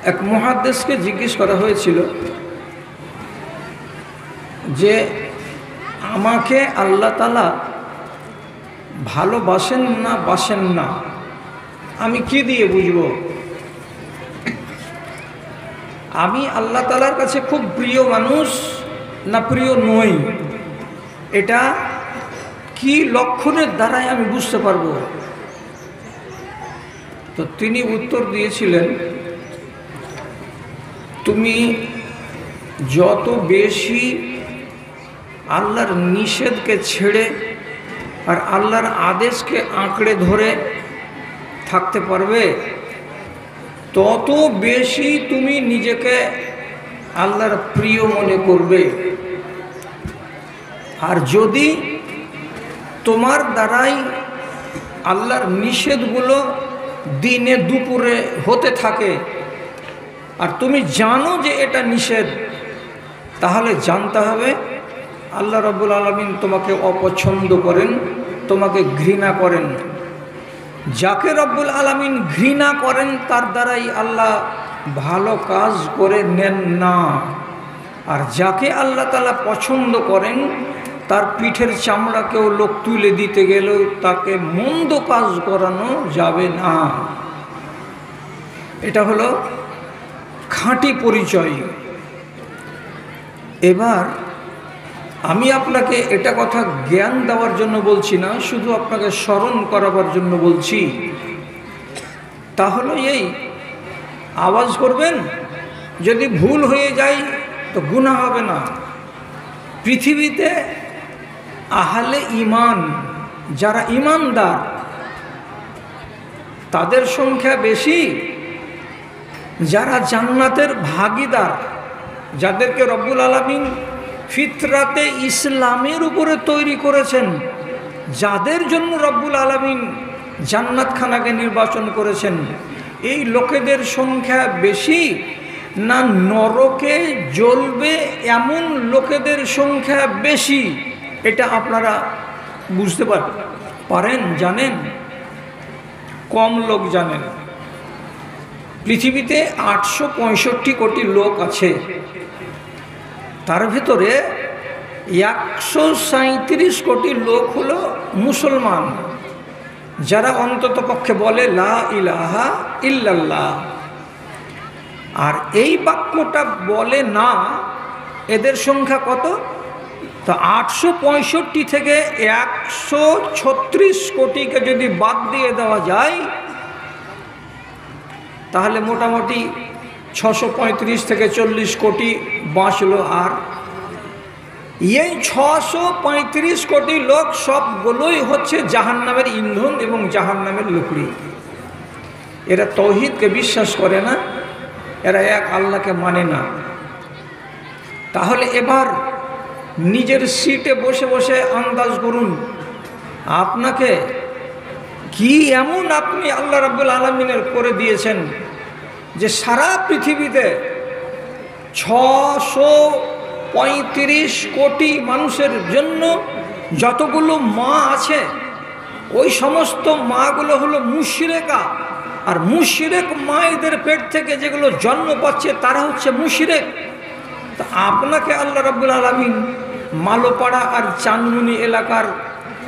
এক মুহাদ্দিসকে জিজ্ঞেস করা হয়েছিল যে আমাকে আল্লাহ তাআলা ভালোবাসেন না বাসেন না, আমি কি দিয়ে বুঝব? আমি আল্লাহ তাআলার কাছে খুব প্রিয় মানুষ না প্রিয় নই, এটা কি লক্ষণের দ্বারাই আমি বুঝতে পারবো? তো তিনি উত্তর দিয়েছিলেন, তুমি যত বেশি আল্লাহর নিষেধকে ছেড়ে আর আল্লাহর আদেশকে আঁকড়ে ধরে থাকতে পারবে, তত বেশি তুমি নিজেকে আল্লাহর প্রিয় মনে করবে। আর যদি তোমার দ্বারাই আল্লাহর নিষেধগুলো দিনে দুপুরে হতে থাকে আর তুমি জানো যে এটা নিষেধ, তাহলে জানতে হবে আল্লাহ রাব্বুল আলামিন তোমাকে অপছন্দ করেন, তোমাকে ঘৃণা করেন। যাকে রব্বুল আলামিন ঘৃণা করেন তার দ্বারাই আল্লাহ ভালো কাজ করে নেন না, আর যাকে আল্লাহ তাআলা পছন্দ করেন তার পিঠের চামড়াকেও লোক তুলে দিতে গেলেও তাকে মন্দ কাজ করানো যাবে না। এটা হলো খাঁটি পরিচয়। এবার আমি আপনাকে এটা কথা জ্ঞান দেওয়ার জন্য বলছি না, শুধু আপনাকে স্মরণ করাবার জন্য বলছি। তাহলে এই আওয়াজ করবেন, যদি ভুল হয়ে যায় তো গুনাহ হবে না। পৃথিবীতে আহলে ঈমান, যারা ঈমানদার, তাদের সংখ্যা বেশি। যারা জান্নাতের ভাগীদার, যাদেরকে রব্বুল আলামিন ফিতরাতে ইসলামের উপরে তৈরি করেছেন, যাদের জন্য রব্বুল আলামিন জান্নাতখানাকে নির্বাচন করেছেন, এই লোকেদের সংখ্যা বেশি না নরকে জ্বলবে এমন লোকেদের সংখ্যা বেশি? এটা আপনারা বুঝতে পারেন, জানেন? কম লোক জানেন। পৃথিবীতে 865 কোটি লোক আছে, তার ভেতরে 137 কোটি লোক হলো মুসলমান, যারা অন্তত পক্ষে বলে লা ইলাহা ইল্লাল্লাহ। আর এই বাক্যটা বলে না, এদের সংখ্যা কত? তো 865 থেকে 136 কোটিকে যদি বাদ দিয়ে দেওয়া যায়, তাহলে মোটামুটি 635 থেকে 40 কোটি বাঁচলো। আর এই 635 কোটি লোক সবগুলোই হচ্ছে জাহান্নামের ইন্ধন এবং জাহান্নামের লুকড়ি। এরা তৌহিদকে বিশ্বাস করে না, এরা এক আল্লাহকে মানে না। তাহলে এবার নিজের সিটে বসে বসে আন্দাজ করুন, আপনাকে কি এমন আপনি আল্লাহ রাব্বুল আলামিনের করে দিয়েছেন যে সারা পৃথিবীতে 635 কোটি মানুষের জন্য যতগুলো মা আছে, ওই সমস্ত মাগুলো হলো মুশরিকা। আর মুশরিক মায়েদের পেট থেকে যেগুলো জন্ম পাচ্ছে তারা হচ্ছে মুশরিক। তা আপনাকে আল্লাহ রাব্বুল আলামিন মালোপাড়া আর চাঁদমুনি এলাকার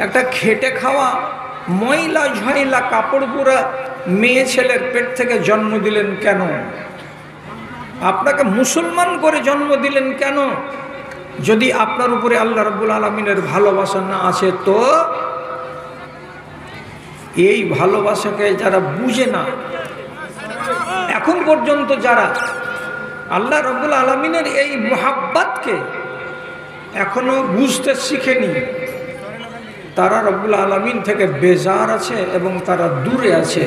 একটা খেটে খাওয়া ময়লা ঝয়লা কাপড় পরা মেয়ে ছেলের পেট থেকে জন্ম দিলেন কেন? আপনাকে মুসলমান করে জন্ম দিলেন কেন? যদি আপনার উপরে আল্লাহ রাব্বুল আলামিনের ভালোবাসা না আছে, তো এই ভালোবাসাকে যারা বুঝে না, এখন পর্যন্ত যারা আল্লাহ রাব্বুল আলামিনের এই মুহাব্বতকে এখনো বুঝতে শিখেনি, তারা রব্বুল আলামিন থেকে বেজার আছে এবং তারা দূরে আছে।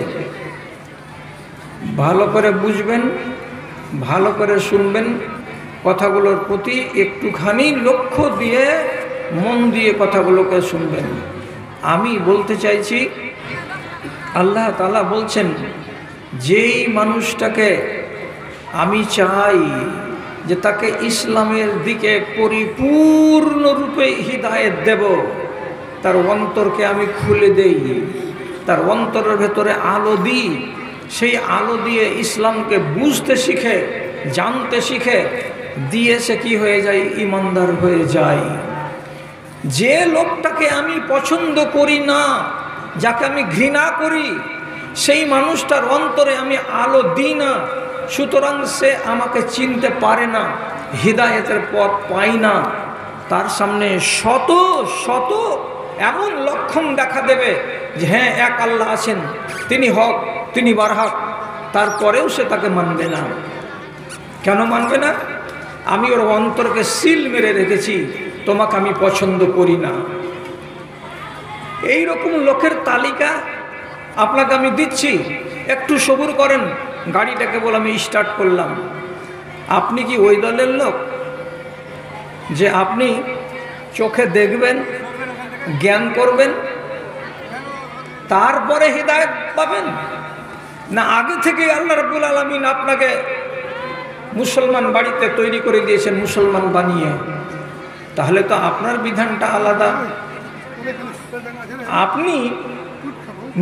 ভালো করে বুঝবেন, ভালো করে শুনবেন, কথাগুলোর প্রতি একটুখানি লক্ষ্য দিয়ে মন দিয়ে কথাগুলোকে শুনবেন। আমি বলতে চাইছি, আল্লাহ তাআলা বলছেন, যেই মানুষটাকে আমি চাই যে তাকে ইসলামের দিকে পরিপূর্ণরূপে হিদায়েত দেব, তার অন্তরকে আমি খুলে দেই, তার অন্তরের ভেতরে আলো দিই, সেই আলো দিয়ে ইসলামকে বুঝতে শিখে, জানতে শিখে দিয়ে সে কি হয়ে যায়? ইমানদার হয়ে যায়। যে লোকটাকে আমি পছন্দ করি না, যাকে আমি ঘৃণা করি, সেই মানুষটার অন্তরে আমি আলো দিই না, সুতরাং সে আমাকে চিনতে পারে না, হিদায়েতের পথ পাই না। তার সামনে শত শত এমন লক্ষণ দেখা দেবে যে হ্যাঁ এক আল্লাহ আছেন, তিনি হক, তিনি বারহাক, তারপরেও সে তাকে মানবে না। কেন মানবে না? আমি ওর অন্তরকে সিল মেরে রেখেছি, তোমাকে আমি পছন্দ করি না। এই রকম লোকের তালিকা আপনাকে আমি দিচ্ছি, একটু সবুর করেন। গাড়িটাকে বলে আমি স্টার্ট করলাম। আপনি কি ওই দলের লোক যে আপনি চোখে দেখবেন, জ্ঞান করবেন, তারপরে হিদায়াত পাবেন? না আগে থেকে আল্লাহ রাব্বুল আলামিন আপনাকে মুসলমান বাড়িতে তৈরি করে দিয়েছেন, মুসলমান বানিয়ে? তাহলে তো আপনার বিধানটা আলাদা। আপনি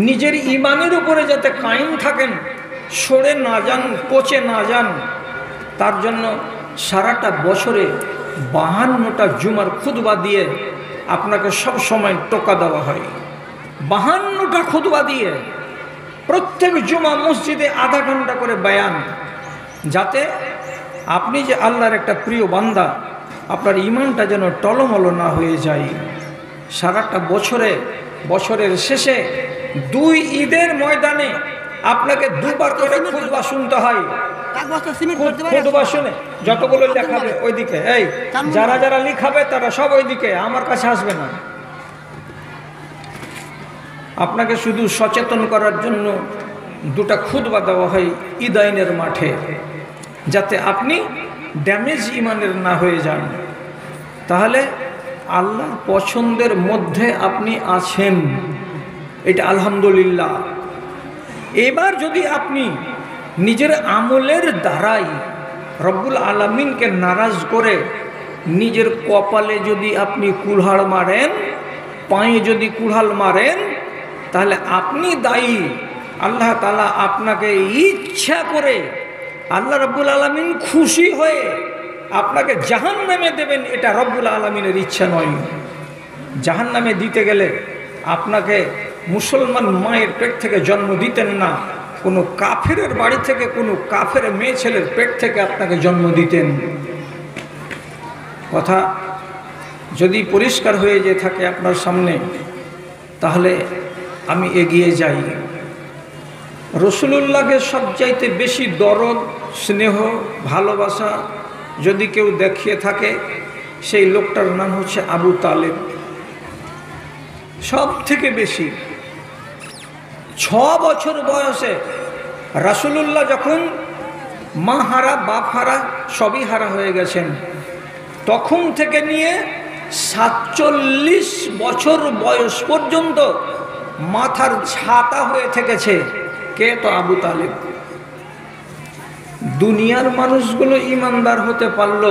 নিজের ইমানের উপরে যাতে কায়েম থাকেন, সরে না যান, পচে না যান, তার জন্য সারাটা বছরে 52টা জুমার খুতবা দিয়ে আপনাকে সব সময় টোকা দেওয়া হয়। 52টা খুতবা দিয়ে প্রত্যেক জুমা মসজিদে আধা ঘন্টা করে বয়ান, যাতে আপনি যে আল্লাহর একটা প্রিয় বান্দা, আপনার ইমানটা যেন টলমল না হয়ে যায়। সারাটা বছরের শেষে 2 ঈদের ময়দানে আপনাকে 2বার করে খুতবা শুনতে হয়। খুতবা শুনে যতগুলো লেখাবে ওইদিকে, এই যারা যারা লিখাবে তারা সব ওইদিকে, আমার কাছে আসবে না। আপনাকে শুধু সচেতন করার জন্য 2টা খুতবা দেওয়া হয় ঈদাইনের মাঠে, যাতে আপনি ড্যামেজ ইমানের না হয়ে যান। তাহলে আল্লাহর পছন্দের মধ্যে আপনি আছেন, এটা আলহামদুলিল্লাহ। এবার যদি আপনি নিজের আমলের দ্বারাই রব্বুল আলামিনকে নারাজ করে নিজের কপালে যদি আপনি কুলহাড় মারেন, পায়ে যদি কুলহাড় মারেন, তাহলে আপনি দায়ী। আল্লাহ তাআলা আপনাকে ইচ্ছা করে, আল্লাহ রব্বুল আলামিন খুশি হয়ে আপনাকে জাহান্নামে দেবেন, এটা রব্বুল আলামিনের ইচ্ছা নয়। জাহান্নামে দিতে গেলে আপনাকে মুসলমান মায়ের পেট থেকে জন্ম দিতেন না, কোনো কাফেরের বাড়ি থেকে, কোনো কাফের মেয়ে ছেলের পেট থেকে আপনাকে জন্ম দিতেন। কথা যদি পরিষ্কার হয়ে যেয়ে থাকে আপনার সামনে, তাহলে আমি এগিয়ে যাই। রাসূলুল্লাহকে সবচাইতে বেশি দরদ, স্নেহ, ভালোবাসা যদি কেউ দেখিয়ে থাকে, সেই লোকটার নাম হচ্ছে আবু তালেব। সব থেকে বেশি 6 বছর বয়সে রাসূলুল্লাহ যখন মা হারা, বাপ হারা, সবই হারা হয়ে গেছেন, তখন থেকে নিয়ে 47 বছর বয়স পর্যন্ত মাথার ছাতা হয়ে থেকেছে কে? তো আবু তালেব। দুনিয়ার মানুষগুলো ইমানদার হতে পারল,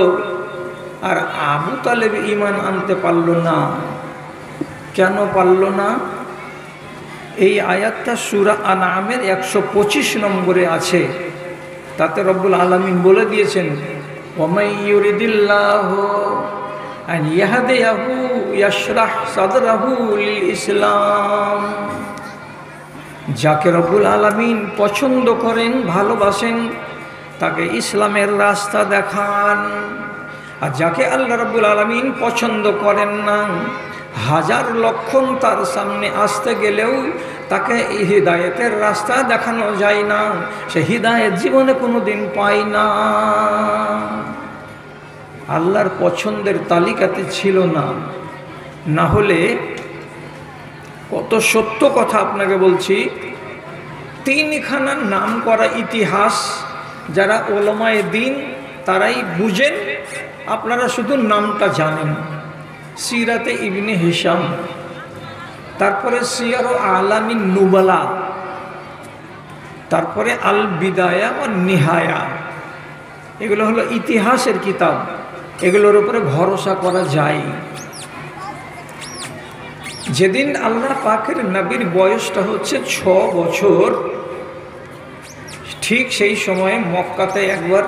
আর আবু তালেব ইমান আনতে পারল না। কেন পারল না? এই আয়াতটা সূরা আনআমের 125 নম্বরে আছে। তাতে রব্বুল আলামিন বলে দিয়েছেন, ওয়ামাই ইউরিদিল্লাহু আন ইয়াহদিয়াহু ইয়াশরাহ সাদরাহু লিল ইসলাম। যাকে রব্বুল আলামিন পছন্দ করেন, ভালোবাসেন, তাকে ইসলামের রাস্তা দেখান। আর যাকে আল্লাহ রাব্বুল আলামিন পছন্দ করেন না, হাজার লক্ষণ তার সামনে আসতে গেলেও তাকে হিদায়েতের রাস্তা দেখানো যায় না, সে হিদায়েত জীবনে কোনো দিন পায় না। আল্লাহর পছন্দের তালিকাতে ছিল না। না হলে কত সত্য কথা আপনাকে বলছি, 3খানা নাম করা ইতিহাস যারা ওলামায়ে দ্বীন তারাই বুঝেন, আপনারা শুধু নামটা জানেন। সিরাতে ইবনে হিশাম, তারপরে সিয়ার আলামিন নুবালা, তারপরে আল বিদায়া ও নিহায়া। এগুলো হলো ইতিহাসের কিতাব, এগুলোর উপরে ভরসা করা যায়। যেদিন আল্লাহ পাকের নবীর বয়সটা হচ্ছে 6 বছর, ঠিক সেই সময়ে মক্কাতে একবার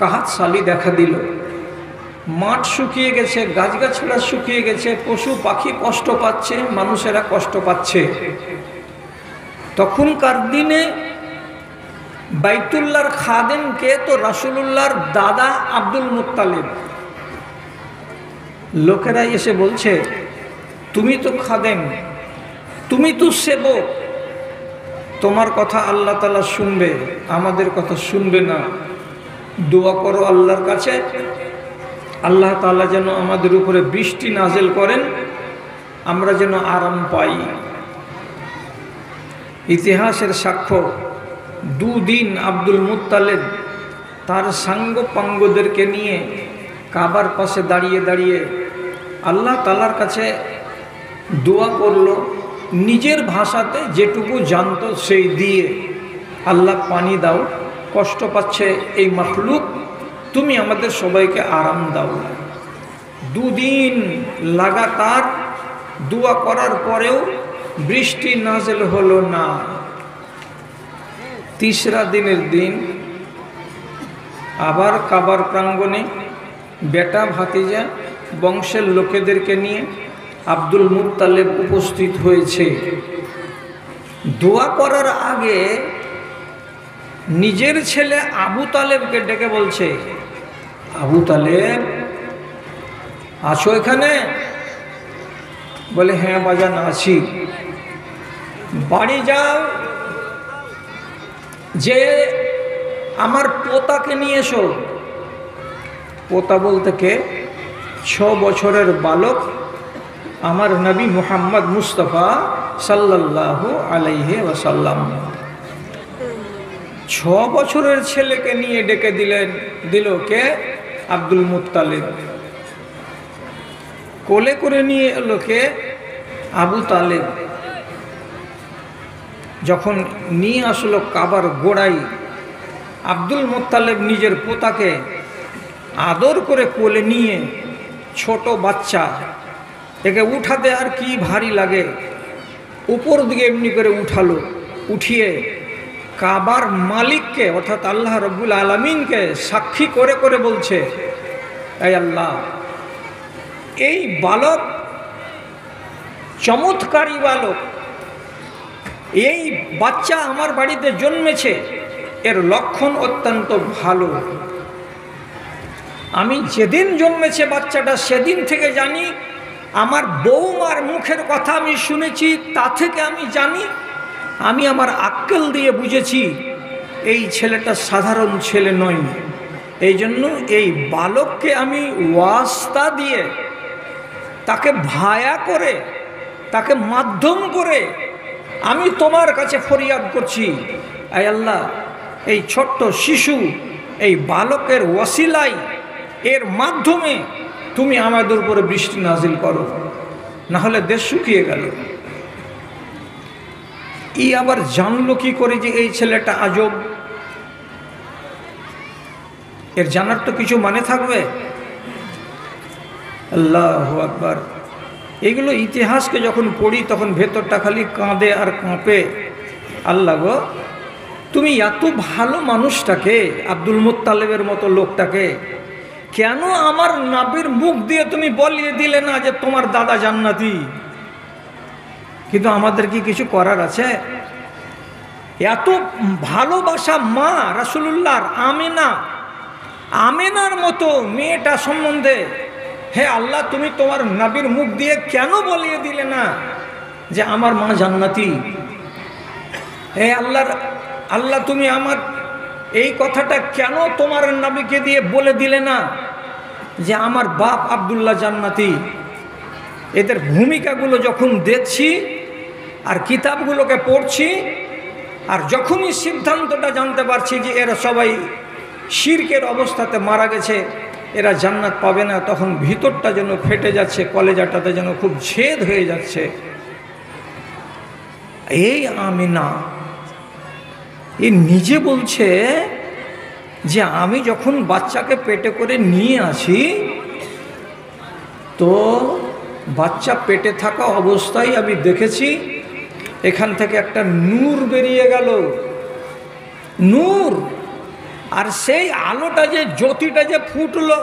কাহাত সালি দেখা দিল। মাঠ শুকিয়ে গেছে, গাছগাছড়া শুকিয়ে গেছে, পশু পাখি কষ্ট পাচ্ছে, মানুষেরা কষ্ট পাচ্ছে। তখনকার দিনে বাইতুল্লাহর খাদেমকে তো রাসূলুল্লাহর দাদা আব্দুল মুত্তালিব। লোকেরা এসে বলছে, তুমি তো খাদেম, তুমি তো সেবক, তোমার কথা আল্লাহ তাআলা শুনবে, আমাদের কথা শুনবে না। দোয়া করো আল্লাহর কাছে, আল্লাহ তাআলা যেন আমাদের উপরে বৃষ্টি নাজেল করেন, আমরা যেন আরাম পাই। ইতিহাসের সাক্ষ্য, দুদিন আব্দুল মুত্তালিব তার সাঙ্গ পাঙ্গদেরকে নিয়ে কাবার পাশে দাঁড়িয়ে দাঁড়িয়ে আল্লাহ তাআলার কাছে দোয়া করল, নিজের ভাষাতে যেটুকু জানতো সেই দিয়ে, আল্লাহ পানি দাও, কষ্ট পাচ্ছে এই মাখলুক, তুমি আমাদের সবাইকে আরাম দাও। দুদিন লাগাতার দোয়া করার পরেও বৃষ্টি নাজেল হলো না। তিসরা দিনের দিন আবার কাবার প্রাঙ্গণে বেটা ভাতিজা বংশের লোকেদেরকে নিয়ে আব্দুল মুত্তালিব উপস্থিত হয়েছে। দোয়া করার আগে নিজের ছেলে আবু তালেবকে ডেকে বলছে, আবু তালেব আছো এখানে? বলে, হ্যাঁ বাজান আছি। বাড়ি যাও, যে আমার পোতাকে নিয়ে এসো। পোতা বলতে কে? 6 বছরের বালক আমার নবী মুহাম্মদ মুস্তাফা সাল্লাল্লাহু আলাইহি ওয়াসাল্লাম। 6 বছরের ছেলেকে নিয়ে ডেকে দিল কে? Abdul Muttalib. কোলে করে নিয়ে এলো কে? আবু তালেব। যখন নিয়ে আসলো কাবার গোড়ায়, আব্দুল মুত্তালিব নিজের পোতাকে আদর করে কোলে নিয়ে, ছোট বাচ্চা, একে উঠাতে আর কি ভারী লাগে, উপর দিকে এমনি করে উঠালো। উঠিয়ে কাবার মালিককে অর্থাৎ আল্লাহ রব্বুল আলামিনকে সাক্ষী করে করে বলছে, এই আল্লাহ, এই বালক চমৎকারী বালক, এই বাচ্চা আমার বাড়িতে জন্মেছে, এর লক্ষণ অত্যন্ত ভালো। আমি যেদিন জন্মেছে বাচ্চাটা সেদিন থেকে জানি, আমার বৌমার মুখের কথা আমি শুনেছি, তা থেকে আমি জানি, আমি আমার আক্কেল দিয়ে বুঝেছি এই ছেলেটা সাধারণ ছেলে নয়। এই জন্য এই বালককে আমি ওয়াস্তা দিয়ে, তাকে ভায়া করে, তাকে মাধ্যম করে আমি তোমার কাছে ফরিয়াদ করছি, আয় আল্লাহ, এই ছোট্ট শিশু, এই বালকের ওয়াসিলাই, এর মাধ্যমে তুমি আমাদের উপরে বৃষ্টি নাজিল করো, না হলে দেশ শুকিয়ে গেল। ই আবার জানলো কি করে যে এই ছেলেটা আজব? এর জানার তো কিছু মানে থাকবে। আল্লাহু আকবার। এইগুলো ইতিহাসকে যখন পড়ি তখন ভেতরটা খালি কাঁদে আর কাঁপে। আল্লাহ গো, তুমি এত ভালো মানুষটাকে, আব্দুল মুত্তালিবের মতো লোকটাকে, কেন আমার নবীর মুখ দিয়ে তুমি বলিয়ে দিলে না যে তোমার দাদা জান্নাতি? কিন্তু আমাদের কি কিছু করার আছে? এত ভালোবাসা মা রাসূলুল্লাহর আমেনার মতো মেয়েটা সম্বন্ধে, হে আল্লাহ, তুমি তোমার নবীর মুখ দিয়ে কেন বলিয়ে দিলে না যে আমার মা জান্নাতি? হে আল্লাহ, তুমি আমার এই কথাটা কেন তোমার নবীকে দিয়ে বলে দিলে না যে আমার বাপ আব্দুল্লাহ জান্নাতি? এদের ভূমিকাগুলো যখন দেখছি আর কিতাবগুলোকে পড়ছি, আর যখনই সিদ্ধান্তটা জানতে পারছি যে এরা সবাই শিরকের অবস্থাতে মারা গেছে, এরা জান্নাত পাবে না, তখন ভিতরটা যেন ফেটে যাচ্ছে, কলেজাটাতে যেন খুব ছেদ হয়ে যাচ্ছে। এই আমিনা এ নিজে বলছে যে আমি যখন বাচ্চাকে পেটে করে নিয়ে আসি, তো বাচ্চা পেটে থাকা অবস্থায় আমি দেখেছি এখান থেকে একটা নূর বেরিয়ে গেল। নূর। আর সেই আলোটা যে জ্যোতিটা যে ফুটলো,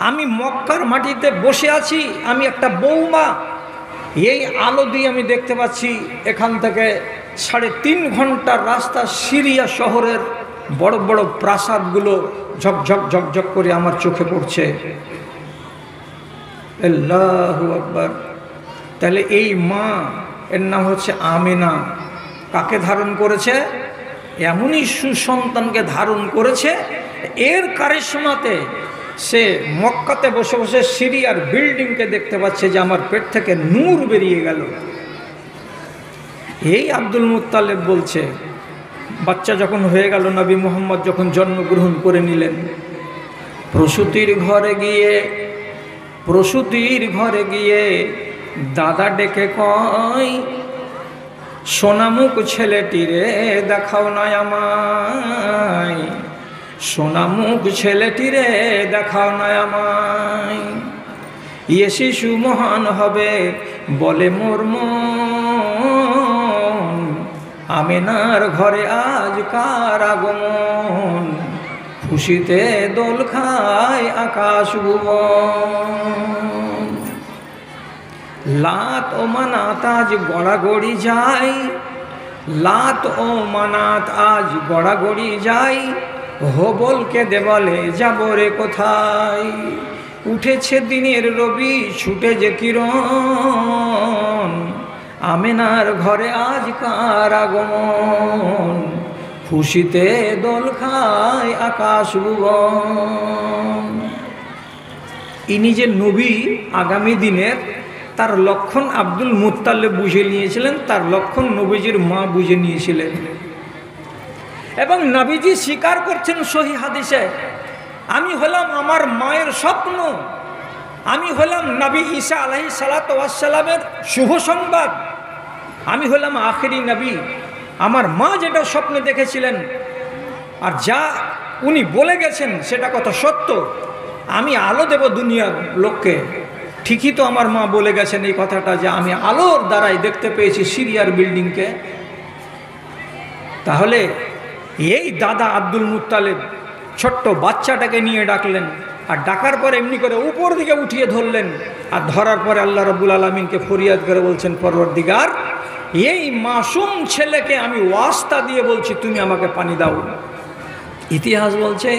আমি মক্কার মাটিতে বসে আছি, আমি একটা বৌমা, এই আলো দিয়ে আমি দেখতে পাচ্ছি এখান থেকে 3.5 ঘন্টার রাস্তা সিরিয়া শহরের বড় বড় প্রাসাদগুলো ঝকঝক ঝকঝক করে আমার চোখে পড়ছে। আল্লাহু আকবার। তাহলে এই মা, এর নাম হচ্ছে আমেনা, কাকে ধারণ করেছে? এমনই সুসন্তানকে ধারণ করেছে, এর কারিশমাতে সে মক্কাতে বসে বসে সিরিয়ার বিল্ডিংকে দেখতে পাচ্ছে যে আমার পেট থেকে নূর বেরিয়ে গেল। এই আব্দুল মুত্তালেব বলছে, বাচ্চা যখন হয়ে গেল, নবী মুহাম্মদ যখন জন্মগ্রহণ করে নিলেন, প্রসূতির ঘরে গিয়ে দাদা ডেকে কয়, সোনামুখ ছেলেটিরে দেখাও না আমায়, সোনামুখ ছেলেটিরে দেখাও না আমায়। এ শিশু মহান হবে বলে মোর মন, আমেনার ঘরে আজ কার আগমন, খুশিতে দোল খায় আকাশ ভুবন। লাত ও মানাত আজ গড়াগড়ি যায়, লাত ও মানাত আজ গড়াগড়ি যায়, হবলকে দেবলে যাব রে কোথায়। উঠেছে দিনের রবি ছুটে যে কিরণ, আমেনার ঘরে আজ কার আগমন, খুশিতে দোল খায় আকাশ ভুবন। ইনি যে নবী আগামী দিনের, তার লক্ষণ আব্দুল মুত্তালেব বুঝে নিয়েছিলেন, তার লক্ষণ নবীজির মা বুঝে নিয়েছিলেন। এবং নবীজি স্বীকার করছেন সহিহ হাদিসে, আমি হলাম আমার মায়ের স্বপ্ন, আমি হলাম নবী ঈসা আলাইহিস সালাতু ওয়াস সালামের শুভ সংবাদ, আমি হলাম আখেরি নবী। আমার মা যেটা স্বপ্নে দেখেছিলেন আর যা উনি বলে গেছেন সেটা কথা সত্য, আমি আলো দেব দুনিয়ার লোককে। ঠিকই তো আমার মা বলে গেছেন এই কথাটা, যে আমি আলোর দ্বারাই দেখতে পেয়েছি সিরিয়ার বিল্ডিংকে। তাহলে এই দাদা আব্দুল মুত্তালেব ছোট্ট বাচ্চাটাকে নিয়ে ডাকলেন, আর ডাকার পর এমনি করে উপর দিকে উঠিয়ে ধরলেন, আর ধরার পরে আল্লাহ রাব্বুল আলামিনকে ফরিয়াদ করে বলছেন, পরওয়ারদিগার, এই মাসুম ছেলেকে আমি ওয়াস্তা দিয়ে বলছি তুমি আমাকে পানি দাও। ইতিহাস বলছে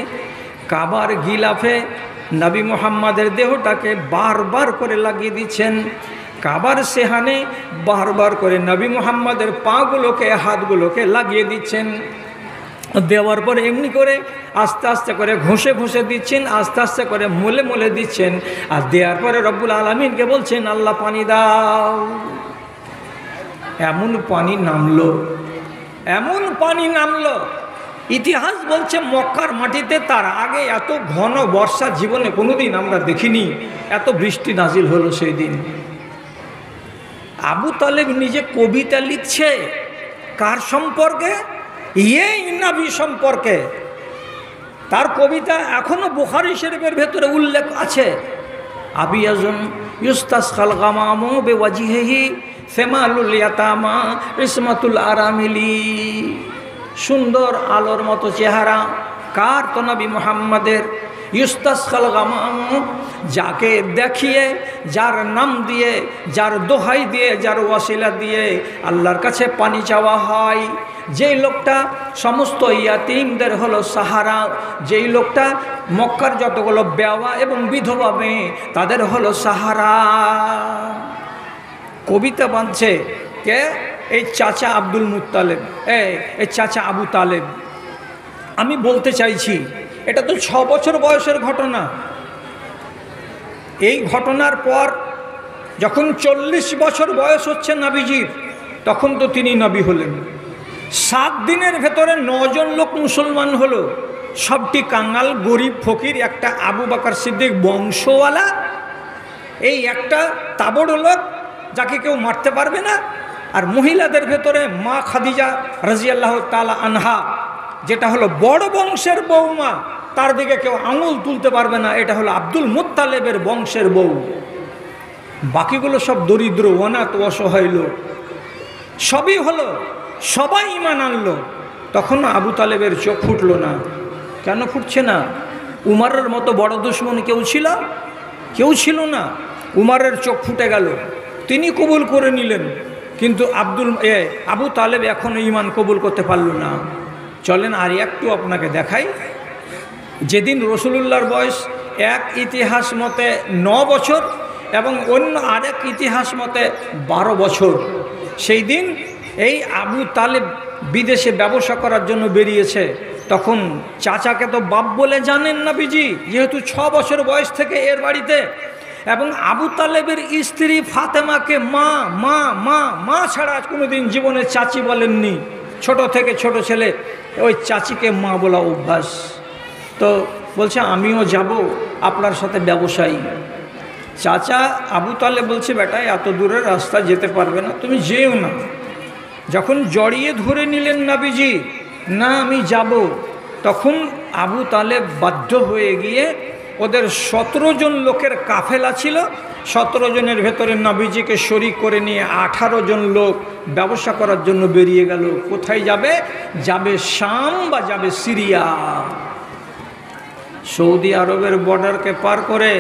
কাবার গিলাফে নবী মুহাম্মাদের দেহটাকে বারবার করে লাগিয়ে দিচ্ছেন, কাবার সেহানে বারবার করে নবী মুহাম্মাদের পাগুলোকে হাতগুলোকে লাগিয়ে দিচ্ছেন। দেওয়ার পরে এমনি করে আস্তে আস্তে করে ঘষে ঘষে দিচ্ছেন, আস্তে আস্তে করে মলে মলে দিচ্ছেন, আর দেওয়ার পরে রব্বুল আলামিনকে বলছেন আল্লাহ পানি দাও। এমন পানি নামলো, এমন পানি নামলো, ইতিহাস বলছে মক্কার মাটিতে তার আগে এত ঘন বর্ষা জীবনে কোনোদিন আমরা দেখিনি, এত বৃষ্টি নাজিল হলো সেই দিন। আবু তালেব নিজে কবিতা লিখছে, কার সম্পর্কে? এই নবী সম্পর্কে। তার কবিতা এখনো বুখারী শরীফের ভেতরে উল্লেখ আছে। আবিয়াজুন ইউস্তাসকাল গামামু বিওয়াজিহি সেমালুল ইয়াতামা ইসমাতুল আরামিলি। সুন্দর আলোর মতো চেহারা কার? তো নবী মুহাম্মাদের। ইউস্তাসকাল গামামু, যাকে দেখিয়ে, যার নাম দিয়ে, যার দোহাই দিয়ে, যার ওয়াসিলা দিয়ে আল্লাহর কাছে পানি চাওয়া হয়, যেই লোকটা সমস্ত ইয়াতিমদের হলো সাহারা, যেই লোকটা মক্কার যতগুলো বেওয়া এবং বিধবা মেয়ে তাদের হলো সাহারা। কবিতা বাঁধছে কে? এই চাচা আব্দুল মুত্তালেব, এই চাচা আবু তালেব। আমি বলতে চাইছি এটা তো 6 বছর বয়সের ঘটনা। এই ঘটনার পর যখন 40 বছর বয়স হচ্ছে নবীজির, তখন তো তিনি নবী হলেন। 7 দিনের ভেতরে 9 জন লোক মুসলমান হলো, সবটি কাঙ্গাল গরিব ফকির। একটা আবু বকর সিদ্দিক বংশওয়ালা, এই একটা তাবড় লোক যাকে কেউ মারতে পারবে না। আর মহিলাদের ভেতরে মা খাদিজা রাদিয়াল্লাহু তাআলা আনহা, যেটা হলো বড় বংশের বৌমা, তার দিকে কেউ আঙুল তুলতে পারবে না, এটা হলো আব্দুল মুত্তালেবের বংশের বউ। বাকিগুলো সব দরিদ্র অনাথ অসহায় লোক। সবই হলো, সবাই ঈমান আনলো। তখন আবু তালেবের চোখ ফুটল না। কেন ফুটছে না? উমারের মতো বড় দুশমন কেউ ছিল? কেউ ছিল না। উমারের চোখ ফুটে গেল, তিনি কবুল করে নিলেন, কিন্তু আবু তালেব এখনও ঈমান কবুল করতে পারল না। চলেন আর একটু আপনাকে দেখাই। যেদিন রসুলুল্লাহর বয়স এক ইতিহাস মতে 9 বছর এবং অন্য আরেক ইতিহাস মতে 12 বছর, সেই দিন এই আবু তালেব বিদেশে ব্যবসা করার জন্য বেরিয়েছে। তখন চাচাকে তো বাপ বলে জানেন নবীজি, যেহেতু 6 বছর বয়স থেকে এর বাড়িতে, এবং আবু তালেবের স্ত্রী ফাতেমাকে মা মা মা মা ছাড়া আজ কোনোদিন জীবনে চাচি বলেননি। ছোট থেকে ছোট ছেলে ওই চাচিকে মা বলা অভ্যাস। তো বলছে আমিও যাব আপনার সাথে ব্যবসায়ী। চাচা আবু তালেব বলছে বেটা এত দূরের রাস্তা যেতে পারবে না, তুমি যেও না। যখন জড়িয়ে ধরে নিলেন নবীজি, না আমি যাব, তখন আবু তালেব বাধ্য হয়ে গিয়ে ওদের 17 জন লোকের কাফেলা ছিল, 17 জনের ভেতরে নবীজিকে শরীক করে নিয়ে 18 জন লোক ব্যবসা করার জন্য বেরিয়ে গেল। কোথায় যাবে? যাবে শাম বা যাবে সিরিয়া। সৌদি আরবের বর্ডারকে পার করে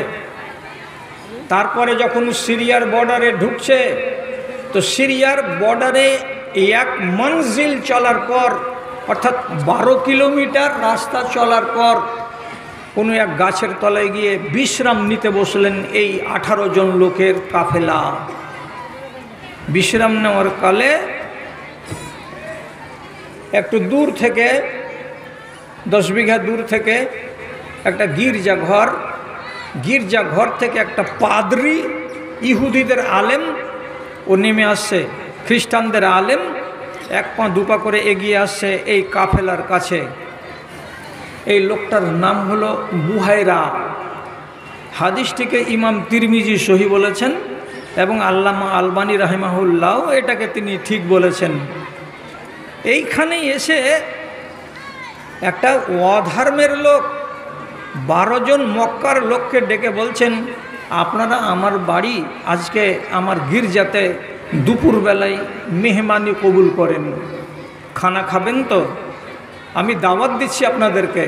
তারপরে যখন সিরিয়ার বর্ডারে ঢুকছে, তো সিরিয়ার বর্ডারে এক মঞ্জিল চলার পর, অর্থাৎ 12 কিলোমিটার রাস্তা চলার পর কোনো এক গাছের তলায় গিয়ে বিশ্রাম নিতে বসলেন এই 18 জন লোকের কাফেলা। বিশ্রাম নেওয়ার কালে একটু দূর থেকে 10 বিঘা দূর থেকে একটা গির্জাঘর থেকে একটা পাদ্রী, ইহুদিদের আলেম, ও নেমে আসছে, খ্রিস্টানদের আলেম, 1 পা 2 পা করে এগিয়ে আসছে এই কাফেলার কাছে। এই লোকটার নাম হলো বুহাইরা। হাদিসটিকে ইমাম তিরমিজি সহি বলেছেন এবং আল্লামা আলবানী রাহিমাহুল্লাহ এটাকে তিনি ঠিক বলেছেন। এইখানে এসে একটা অধর্মের লোক 12 জন মক্কার লোককে ডেকে বলছেন, আপনারা আমার বাড়ি আজকে আমার গির্জাতে দুপুরবেলায় মেহমানি কবুল করেন, খানা খাবেন তো? আমি দাওয়াত দিচ্ছি আপনাদেরকে।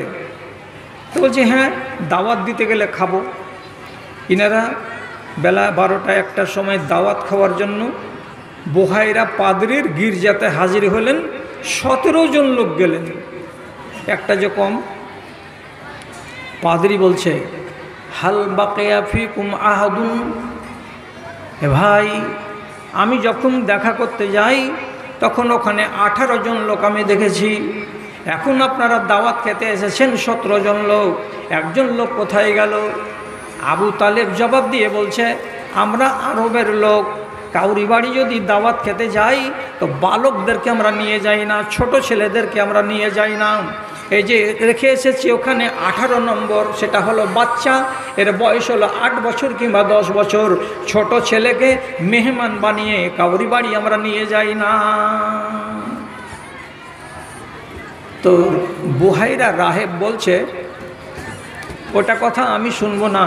তো বলছি হ্যাঁ, দাওয়াত দিতে গেলে খাবো। ইনারা বেলা 12টা 1টার সময় দাওয়াত খাওয়ার জন্য বুহাইরা পাদ্রীর গির্জাতে হাজির হলেন। 17 জন লোক গেলেন, একটা যে কম। পাদ্রী বলছে হাল বাকিয়া ফিকুম আহাদুন, এ ভাই আমি যখন দেখা করতে যাই তখন ওখানে 18 জন লোক আমি দেখেছি, এখন আপনারা দাওয়াত খেতে এসেছেন 17 জন লোক, একজন লোক কোথায় গেল? আবু তালেব জবাব দিয়ে বলছে আমরা আরবের লোক, কাউরি বাড়ি যদি দাওয়াত খেতে যাই তো বালকদেরকে আমরা নিয়ে যাই না, ছোট ছেলেদেরকে আমরা নিয়ে যাই না। এই যে রেখে এসেছি ওখানে 18 নম্বর, সেটা হলো বাচ্চা, এর বয়স হলো 8 বছর কিংবা 10 বছর। ছোট ছেলেকে মেহমান বানিয়ে কাউরি বাড়ি আমরা নিয়ে যাই না। তো বুহাইরা রাহেব বলছে ওটা কথা আমি শুনবো না,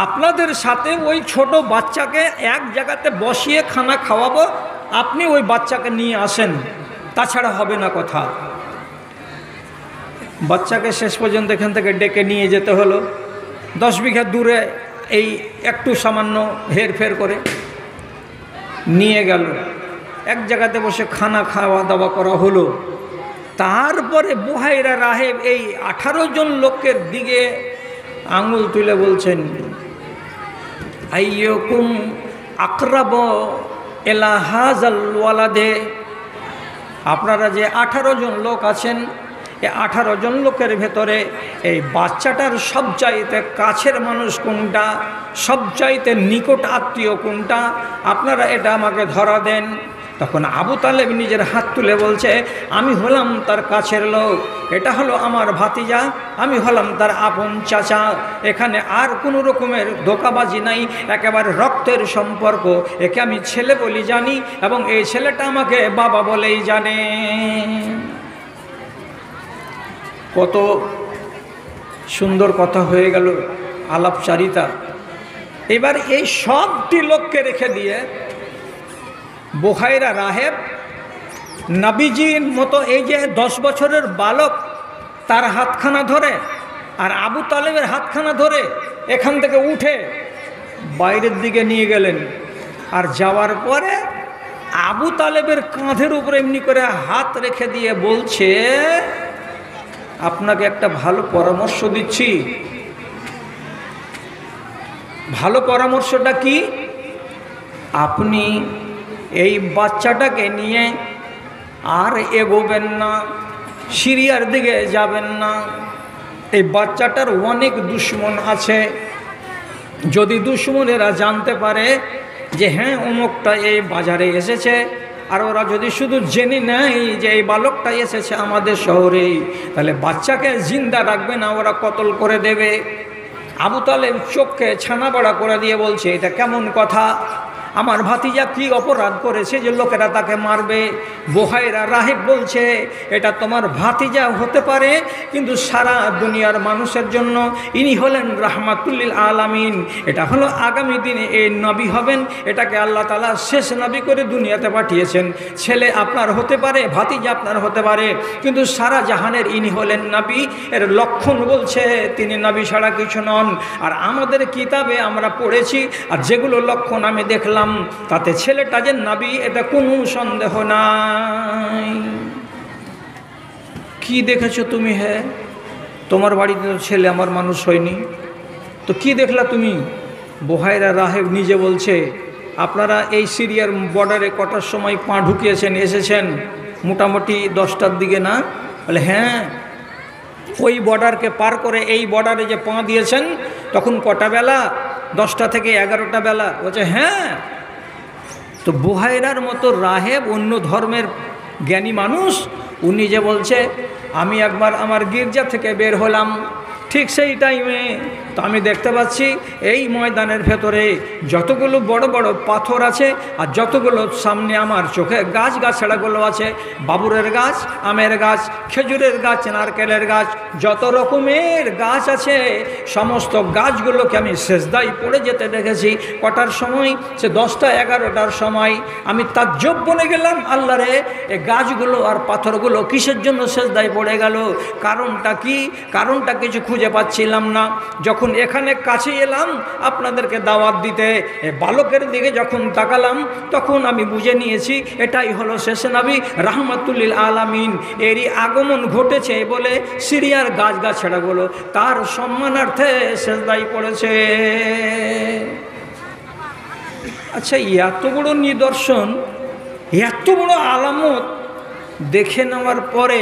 আপনাদের সাথে ওই ছোট বাচ্চাকে এক জায়গাতে বসিয়ে খানা খাওয়াবো, আপনি ওই বাচ্চাকে নিয়ে আসেন, তাছাড়া হবে না কথা। বাচ্চাকে শেষ পর্যন্ত এখান থেকে ডেকে নিয়ে যেতে হলো। 10 বিঘা দূরে এই একটু সামান্য হেরফের করে নিয়ে গেল, এক জায়গাতে বসে খানা খাওয়া দাওয়া করা হলো। তারপরে বুহাইরা রাহেব এই 18 জন লোকের দিকে আঙুল তুলে বলছেন আইয়ুকুম আকরাব ইলা হাযাল ওয়ালাদে, আপনারা যে 18 জন লোক আছেন, এই 18 জন লোকের ভেতরে এই বাচ্চাটার সবচাইতে কাছের মানুষ কোনটা, সবচাইতে নিকট আত্মীয় কোনটা, আপনারা এটা আমাকে ধরা দেন। তখন আবু তালেব নিজের হাত তুলে বলছে আমি হলাম তার কাছের লোক, এটা হলো আমার ভাতিজা, আমি হলাম তার আপন চাচা, এখানে আর কোনো রকমের ধোঁকাবাজি নাই, একেবারে রক্তের সম্পর্ক, একে আমি ছেলে বলি জানি এবং এই ছেলেটা আমাকে বাবা বলেই জানে। কত সুন্দর কথা হয়ে গেল, আলাপচারিতা। এবার এই সবটি লোককে রেখে দিয়ে বুহাইরা রাহেব নবীজির মতো এই যে 10 বছরের বালক তার হাতখানা ধরে আর আবু তালেবের হাতখানা ধরে এখান থেকে উঠে বাইরের দিকে নিয়ে গেলেন। আর যাওয়ার পরে আবু তালেবের কাঁধের উপরে এমনি করে হাত রেখে দিয়ে বলছে, আপনাকে একটা ভালো পরামর্শ দিচ্ছি। ভালো পরামর্শটা কি? আপনি এই বাচ্চাটাকে নিয়ে আর এগোবেন না, সিরিয়ার দিকে যাবেন না। এই বাচ্চাটার অনেক দুশ্মন আছে। যদি দুশ্মনেরা জানতে পারে যে হ্যাঁ অমুকটা এই বাজারে এসেছে, আর ওরা যদি শুধু জেনে নেয় যে এই বালকটা এসেছে আমাদের শহরেই, তাহলে বাচ্চাকে জিন্দা রাখবে না, ওরা কতল করে দেবে। আবু তালেব চোখকে ছানাবড়া করে দিয়ে বলছে, এটা কেমন কথা? আমার ভাতিজা কি অপরাধ করেছে যে লোকেরা তাকে মারবে? বুহাইরা রাহিব বলছে, এটা তোমার ভাতিজা হতে পারে, কিন্তু সারা দুনিয়ার মানুষের জন্য ইনি হলেন রাহমাতুল্লিল আলামিন। এটা হলো আগামী দিনে এই নবী হবেন, এটাকে আল্লাহ তাআলা শেষ নবী করে দুনিয়াতে পাঠিয়েছেন। ছেলে আপনার হতে পারে, ভাতিজা আপনার হতে পারে, কিন্তু সারা জাহানের ইনি হলেন নবী। এর লক্ষণ বলছে তিনি নবী ছাড়া কিছু নন। আর আমাদের কিতাবে আমরা পড়েছি, আর যেগুলো লক্ষণ আমি দেখলাম তাতে ছেলেটা যে নবী এটা কোনো সন্দেহ নাই। কি দেখেছো তুমি? হ্যাঁ, তোমার বাড়িতে তো ছেলে আমার মানুষ হয়নি, তো কি দেখলা তুমি? বুহাইরা রাহেব নিজে বলছে, আপনারা এই সিরিয়ার বর্ডারে কটার সময় পা ঢুকিয়েছেন, এসেছেন? মোটামুটি 10টার দিকে না? বলে হ্যাঁ, ওই বর্ডারকে পার করে এই বর্ডারে যে পা দিয়েছেন তখন কটা বেলা? 10টা থেকে 11টা বেলা। বলছে হ্যাঁ। তো বুহাইরার মতো রাহেব, অন্য ধর্মের জ্ঞানী মানুষ, উনি যে বলছে আমি একবার আমার গির্জা থেকে বের হলাম, ঠিক সেই টাইমে তো আমি দেখতে পাচ্ছি এই ময়দানের ভেতরে যতগুলো বড় বড় পাথর আছে আর যতগুলো সামনে আমার চোখে গাছগাছড়াগুলো আছে, বাবুরের গাছ, আমের গাছ, খেজুরের গাছ, নারকেলের গাছ, যত রকমের গাছ আছে সমস্ত গাছগুলোকে আমি সেজদায় পড়ে যেতে দেখেছি। কটার সময়? সে 10টা 11টার সময়। আমি তাজ্জব বনে গেলাম, আল্লাহ রে, এই গাছগুলো আর পাথরগুলো কিসের জন্য সেজদায় পড়ে গেল? কারণটা কি? কারণটা কিছু খুঁজে পাচ্ছিলাম না। যখন এখানে কাছে এলাম আপনাদেরকে দাওয়াত দিতে, বালকের দিকে যখন তাকালাম তখন আমি বুঝে নিয়েছি এটাই হলো শেষ নবী রাহমাতুল্লিল আলামিন। এরই আগমন ঘটেছে বলে সিরিয়ার গাছগাছড়াগুলো তার সম্মানার্থে সেজদায় পড়েছে। আচ্ছা, এত বড় নিদর্শন, এত বড় আলামত দেখে নেওয়ার পরে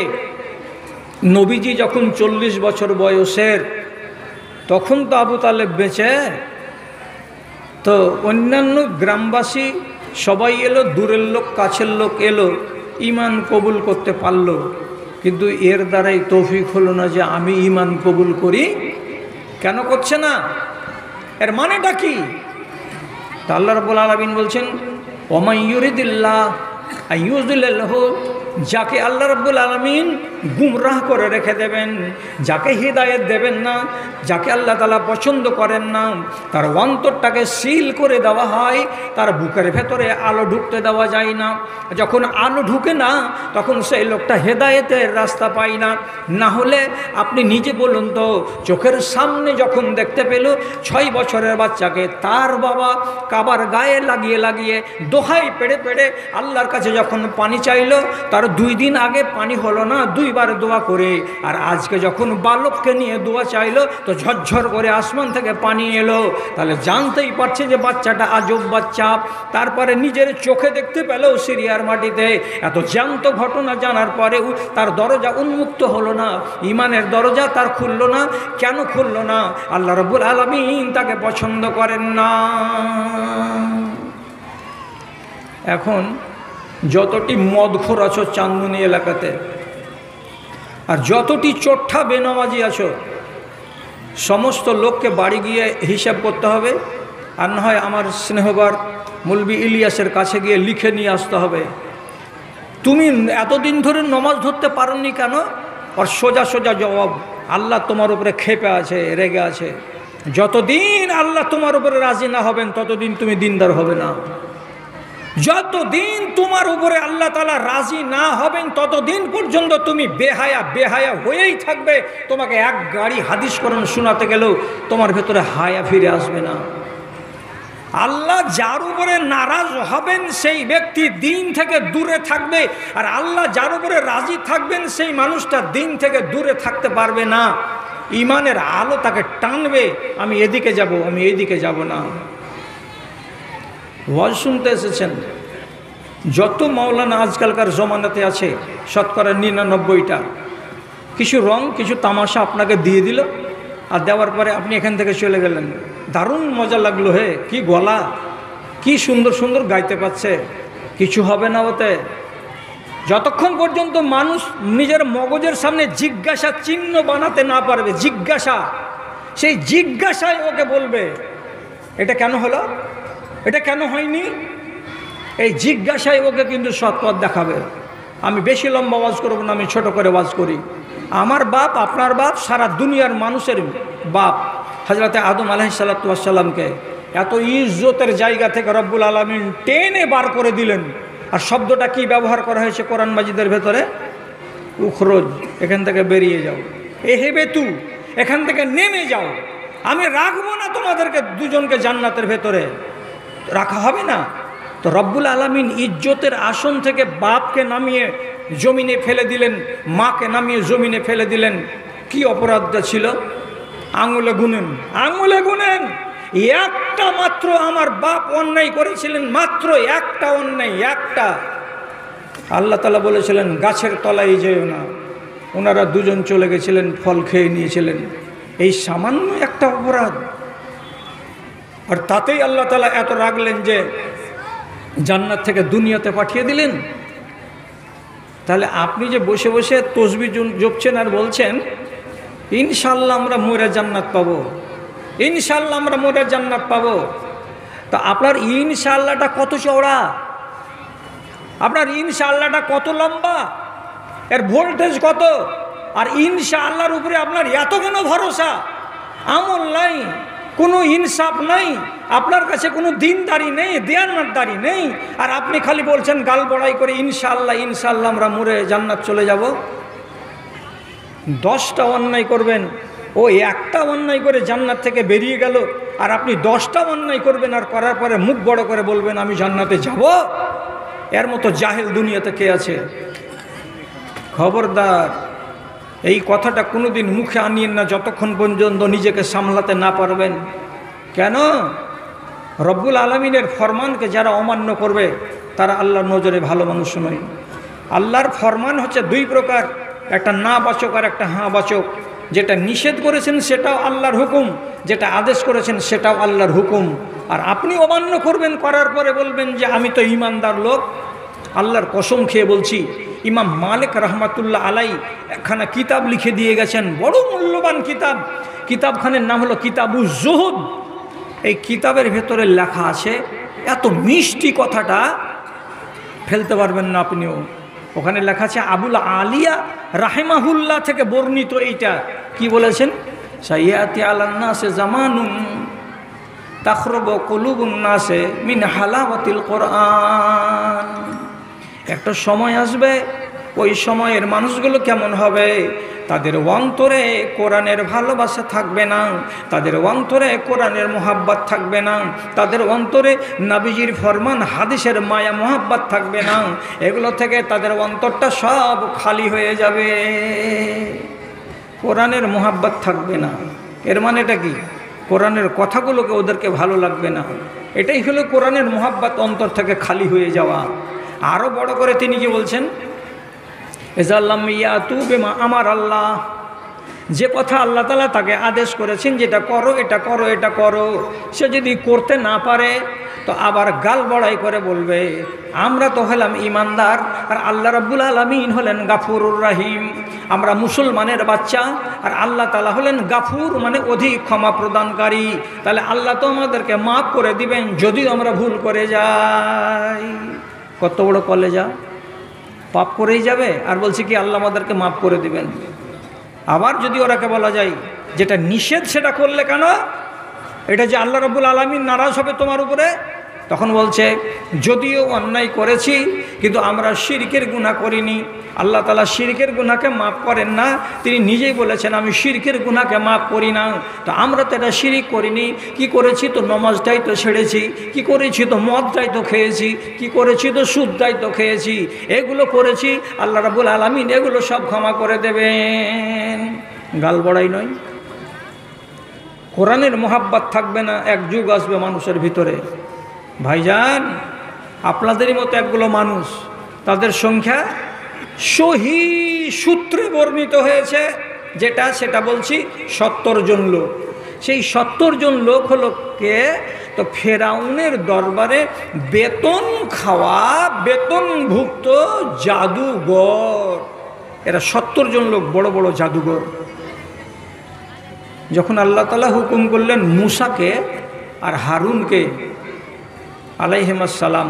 নবীজি যখন 40 বছর বয়সের, তখন তো আবু তালেব বেঁচে। তো অন্যান্য গ্রামবাসী সবাই এলো, দূরের লোক কাছের লোক এলো, ঈমান কবুল করতে পারলো, কিন্তু এর দ্বারাই তৌফিক হলো না যে আমি ঈমান কবুল করি। কেন করছে না? এর মানেটা কি? তা আল্লাহ রাব্বুল আলামিন বলছেন, ওয়া ইউরিদিল্লাহ আইয়ুযলিলহু, যাকে আল্লাহ রাব্বুল আলামিন গুমরাহ করে রেখে দেবেন, যাকে হিদায়াত দেবেন না, যাকে আল্লাহ তাআলা পছন্দ করেন না, তার অন্তরটাকে সিল করে দেওয়া হয়, তার বুকের ভেতরে আলো ঢুকতে দেওয়া যায় না। যখন আলো ঢুকে না তখন সেই লোকটা হেদায়েতের রাস্তা পায় না। না হলে আপনি নিজে বলুন তো, চোখের সামনে যখন দেখতে পেল 6 বছরের বাচ্চাকে তার বাবা কাবার গায়ে লাগিয়ে লাগিয়ে দোহাই পেড়ে পেড়ে আল্লাহর কাছে যখন পানি চাইল, তার 2 দিন আগে পানি হলো না, 2বার দোয়া করে, আর আজকে যখন বালককে নিয়ে দোয়া চাইলো তো ঝরঝর করে আসমান থেকে পানি এলো। তাহলে জানতেই পারছে যে বাচ্চাটা আজব বাচ্চা। তারপরে নিজের চোখে দেখতে পেল সিরিয়ার মাটিতে, এত জ্যান্ত ঘটনা জানার পরেও তার দরজা উন্মুক্ত হলো না, ইমানের দরজা তার খুললো না। কেন খুললো না? আল্লাহ রাব্বুল আলামিন তাকে পছন্দ করেন না। এখন যতটি মদখোর আছো চাঁদমুনি এলাকাতে, আর যতটি চোট্টা বেনামাজি আছো, সমস্ত লোককে বাড়ি গিয়ে হিসাব করতে হবে, আর না হয় আমার স্নেহবার মৌলবি ইলিয়াসের কাছে গিয়ে লিখে নিয়ে আসতে হবে, তুমি এতদিন ধরে নমাজ ধরতে পারোনি কেন? আর সোজা সোজা জবাব, আল্লাহ তোমার উপরে ক্ষেপে আছে, রেগে আছে। যতদিন আল্লাহ তোমার উপরে রাজি না হবেন ততদিন তুমি দিনদার হবে না। যতদিন তোমার উপরে আল্লাহ তাআলা রাজি না হবেন ততদিন পর্যন্ত তুমি বেহায়া বেহায়া হয়েই থাকবে। তোমাকে এক গাড়ি হাদিস কোরআন শোনাতে গেলেও তোমার ভেতরে হায়া ফিরে আসবে না। আল্লাহ যার উপরে নারাজ হবেন সেই ব্যক্তি দিন থেকে দূরে থাকবে, আর আল্লাহ যার উপরে রাজি থাকবেন সেই মানুষটা দিন থেকে দূরে থাকতে পারবে না। ইমানের আলো তাকে টানবে, আমি এদিকে যাব, আমি এইদিকে যাব না। ওয়াজ শুনতে এসেছেন যত মাওলানা আজকালকার জমানাতে আছে শতকরা 99টা কিছু রং কিছু তামাশা আপনাকে দিয়ে দিল, আর দেওয়ার পরে আপনি এখান থেকে চলে গেলেন। দারুণ মজা লাগলো, হে কি গলা, কি সুন্দর সুন্দর গাইতে পারছে, কিছু হবে না ওতে। যতক্ষণ পর্যন্ত মানুষ নিজের মগজের সামনে জিজ্ঞাসা চিহ্ন বানাতে না পারবে, জিজ্ঞাসা, সেই জিজ্ঞাসায় ওকে বলবে এটা কেন হলো, এটা কেন হয়নি, এই জিজ্ঞাসায় ওকে কিন্তু সৎপথ দেখাবে। আমি বেশি লম্বা ওয়াজ করব না, আমি ছোট করে ওয়াজ করি। আমার বাপ, আপনার বাপ, সারা দুনিয়ার মানুষের বাপ হযরতে আদম আলাইহিসসালাতু ওয়াসসালামকে এত ইজ্জতের জায়গা থেকে রব্বুল আলামিন টেনে বার করে দিলেন। আর শব্দটা কি ব্যবহার করা হয়েছে কোরআন মাজিদের ভেতরে? উখরুজ, এখান থেকে বেরিয়ে যাও, এহেবেতু, এখান থেকে নেমে যাও, আমি রাখবো না তোমাদেরকে দুজনকে জান্নাতের ভেতরে, রাখা হবে না। তো রব্বুল আলামিন ইজ্জতের আসন থেকে বাপকে নামিয়ে জমিনে ফেলে দিলেন, মাকে নামিয়ে জমিনে ফেলে দিলেন। কি অপরাধটা ছিল? আঙুলে গুনেন, আঙুলে গুনেন। একটা মাত্র আমার বাপ অন্যায় করেছিলেন, মাত্র একটা অন্যায়, একটা। আল্লাহ তাআলা বলেছিলেন গাছের তলায় যেও না, ওনারা দুজন চলে গেছিলেন, ফল খেয়ে নিয়েছিলেন। এই সামান্য একটা অপরাধ, আর তাতেই আল্লাহ তাআলা এত রাগলেন যে জান্নাত থেকে দুনিয়াতে পাঠিয়ে দিলেন। তাহলে আপনি যে বসে বসে তসবিহ জপছেন আর বলছেন ইনশাআল্লাহ আমরা মরে জান্নাত পাবো, ইনশাআল্লাহ আমরা মরে জান্নাত পাবো, তো আপনার ইনশাআল্লাহটা কত চওড়া, আপনার ইনশাআল্লাহটা কত লম্বা, এর ভোল্টেজ কত? আর ইনশাআল্লাহর উপরে আপনার এত কেন ভরসা? আমল নাই, কোনো ইনসাফ নাই, আপনার কাছে কোনো দিনদারি নেই, দেয়ানদারি নেই, আর আপনি খালি বলছেন গাল বড়াই করে ইনশাআল্লাহ ইনশাআল্লাহ আমরা মরে জান্নাত চলে যাব। 10টা অন্যায় করবেন, ও একটা অন্যায় করে জান্নাত থেকে বেরিয়ে গেল, আর আপনি 10টা অন্যায় করবেন আর করার পরে মুখ বড় করে বলবেন আমি জান্নাতে যাব। এর মতো জাহেল দুনিয়াতে কে আছে? খবরদার, এই কথাটা কোনোদিন মুখে আনিয়েন না যতক্ষণ পর্যন্ত নিজেকে সামলাতে না পারবেন। কেন? রব্বুল আলামিনের ফরমানকে যারা অমান্য করবে তারা আল্লাহর নজরে ভালো মানুষ নয়। আল্লাহর ফরমান হচ্ছে দুই প্রকার, একটা না বাচক আর একটা হ্যাঁ বাচক। যেটা নিষেধ করেছেন সেটাও আল্লাহর হুকুম, যেটা আদেশ করেছেন সেটাও আল্লাহর হুকুম। আর আপনি অমান্য করবেন, করার পরে বলবেন যে আমি তো ঈমানদার লোক। আল্লাহর কসম খেয়ে বলছি, ইমাম মালিক রহমাতুল্লাহ আলাই একখানা কিতাব লিখে দিয়ে গেছেন, বড় মূল্যবান কিতাব। কিতাবখানের নাম হলো কিতাবুজ জুহুদ। এই কিতাবের ভেতরে লেখা আছে, এত মিষ্টি কথাটা ফেলতে পারবেন না আপনিও। ওখানে লেখা আছে আবুল আলিয়া রাহিমাহুল্লাহ থেকে বর্ণিত। এইটা কি বলেছেন? সাইয়াতি আলান নাসে জামানুন তাখরুবু কুলুবুন নাসে মিন হালাওয়াতিল কোরআন। একটা সময় আসবে, ওই সময়ের মানুষগুলো কেমন হবে? তাদের অন্তরে কোরআনের ভালোবাসা থাকবে না, তাদের অন্তরে কোরআনের মোহাব্বত থাকবে না, তাদের অন্তরে নবীজির ফরমান হাদিসের মায়া মোহাব্বত থাকবে না। এগুলো থেকে তাদের অন্তরটা সব খালি হয়ে যাবে, কোরআনের মোহাব্বত থাকবে না। এর মানেটা কি? কোরআনের কথাগুলোকে ওদেরকে ভালো লাগবে না। এটাই হলো কোরআনের মোহাব্বত অন্তর থেকে খালি হয়ে যাওয়া। আরও বড় করে তিনি কি বলছেন? এজাল্লাম ইয়াতু বিমা আমার আল্লাহ, যে কথা আল্লাহ তাআলা তাকে আদেশ করেছেন যেটা করো, এটা করো, এটা করো, সে যদি করতে না পারে তো আবার গাল বড়াই করে বলবে আমরা তো হলাম ইমানদার, আর আল্লাহ রাব্বুল আলামিন হলেন গাফুরুর রহিম। আমরা মুসলমানের বাচ্চা, আর আল্লাহ তাআলা হলেন গাফুর, মানে অধিক ক্ষমা প্রদানকারী। তাহলে আল্লাহ তো আমাদেরকে মাফ করে দিবেন যদি আমরা ভুল করে যাই। কত বড় কলেজা, পাপ করেই যাবে আর বলছে কি আল্লাহ আমাদেরকে মাফ করে দিবেন। আবার যদি ওরাকে বলা যায় যেটা নিষেধ সেটা করলে কেন? এটা যে আল্লাহ রাব্বুল আলামিন নারাজ হবে তোমার উপরে, তখন বলছে যদিও অন্যায় করেছি কিন্তু আমরা শিরকের গুনাহ করিনি। আল্লাহ তাআলা শিরকের গুনাহকে মাফ করেন না, তিনি নিজেই বলেছেন আমি শিরকের গুনাহকে মাফ করি না। তো আমরা তো এটা শিরিক করিনি, কি করেছি তো নমাজটাই তো ছেড়েছি, কি করেছি তো মদটাই তো খেয়েছি, কি করেছি তো সুদটাই তো খেয়েছি, এগুলো করেছি, আল্লাহ রাব্বুল আলামিন এগুলো সব ক্ষমা করে দেবেন। গাল বড়াই নয়। কোরআনের মোহাব্বত থাকবে না, এক যুগ আসবে মানুষের ভিতরে। ভাইজান, আপনাদেরই মতো একগুলো মানুষ, তাদের সংখ্যা সহি সূত্রে বর্ণিত হয়েছে, সেটা বলছি 70 জন লোক। সেই 70 জন লোক হলো কে? তো ফেরাউনের দরবারে বেতন খাওয়া, বেতনভুক্ত জাদুঘর। এরা 70 জন লোক, বড় বড় জাদুঘর। যখন আল্লাহ তাআলা হুকুম করলেন মূসাকে আর হারুনকে আলাইহিস সালাম,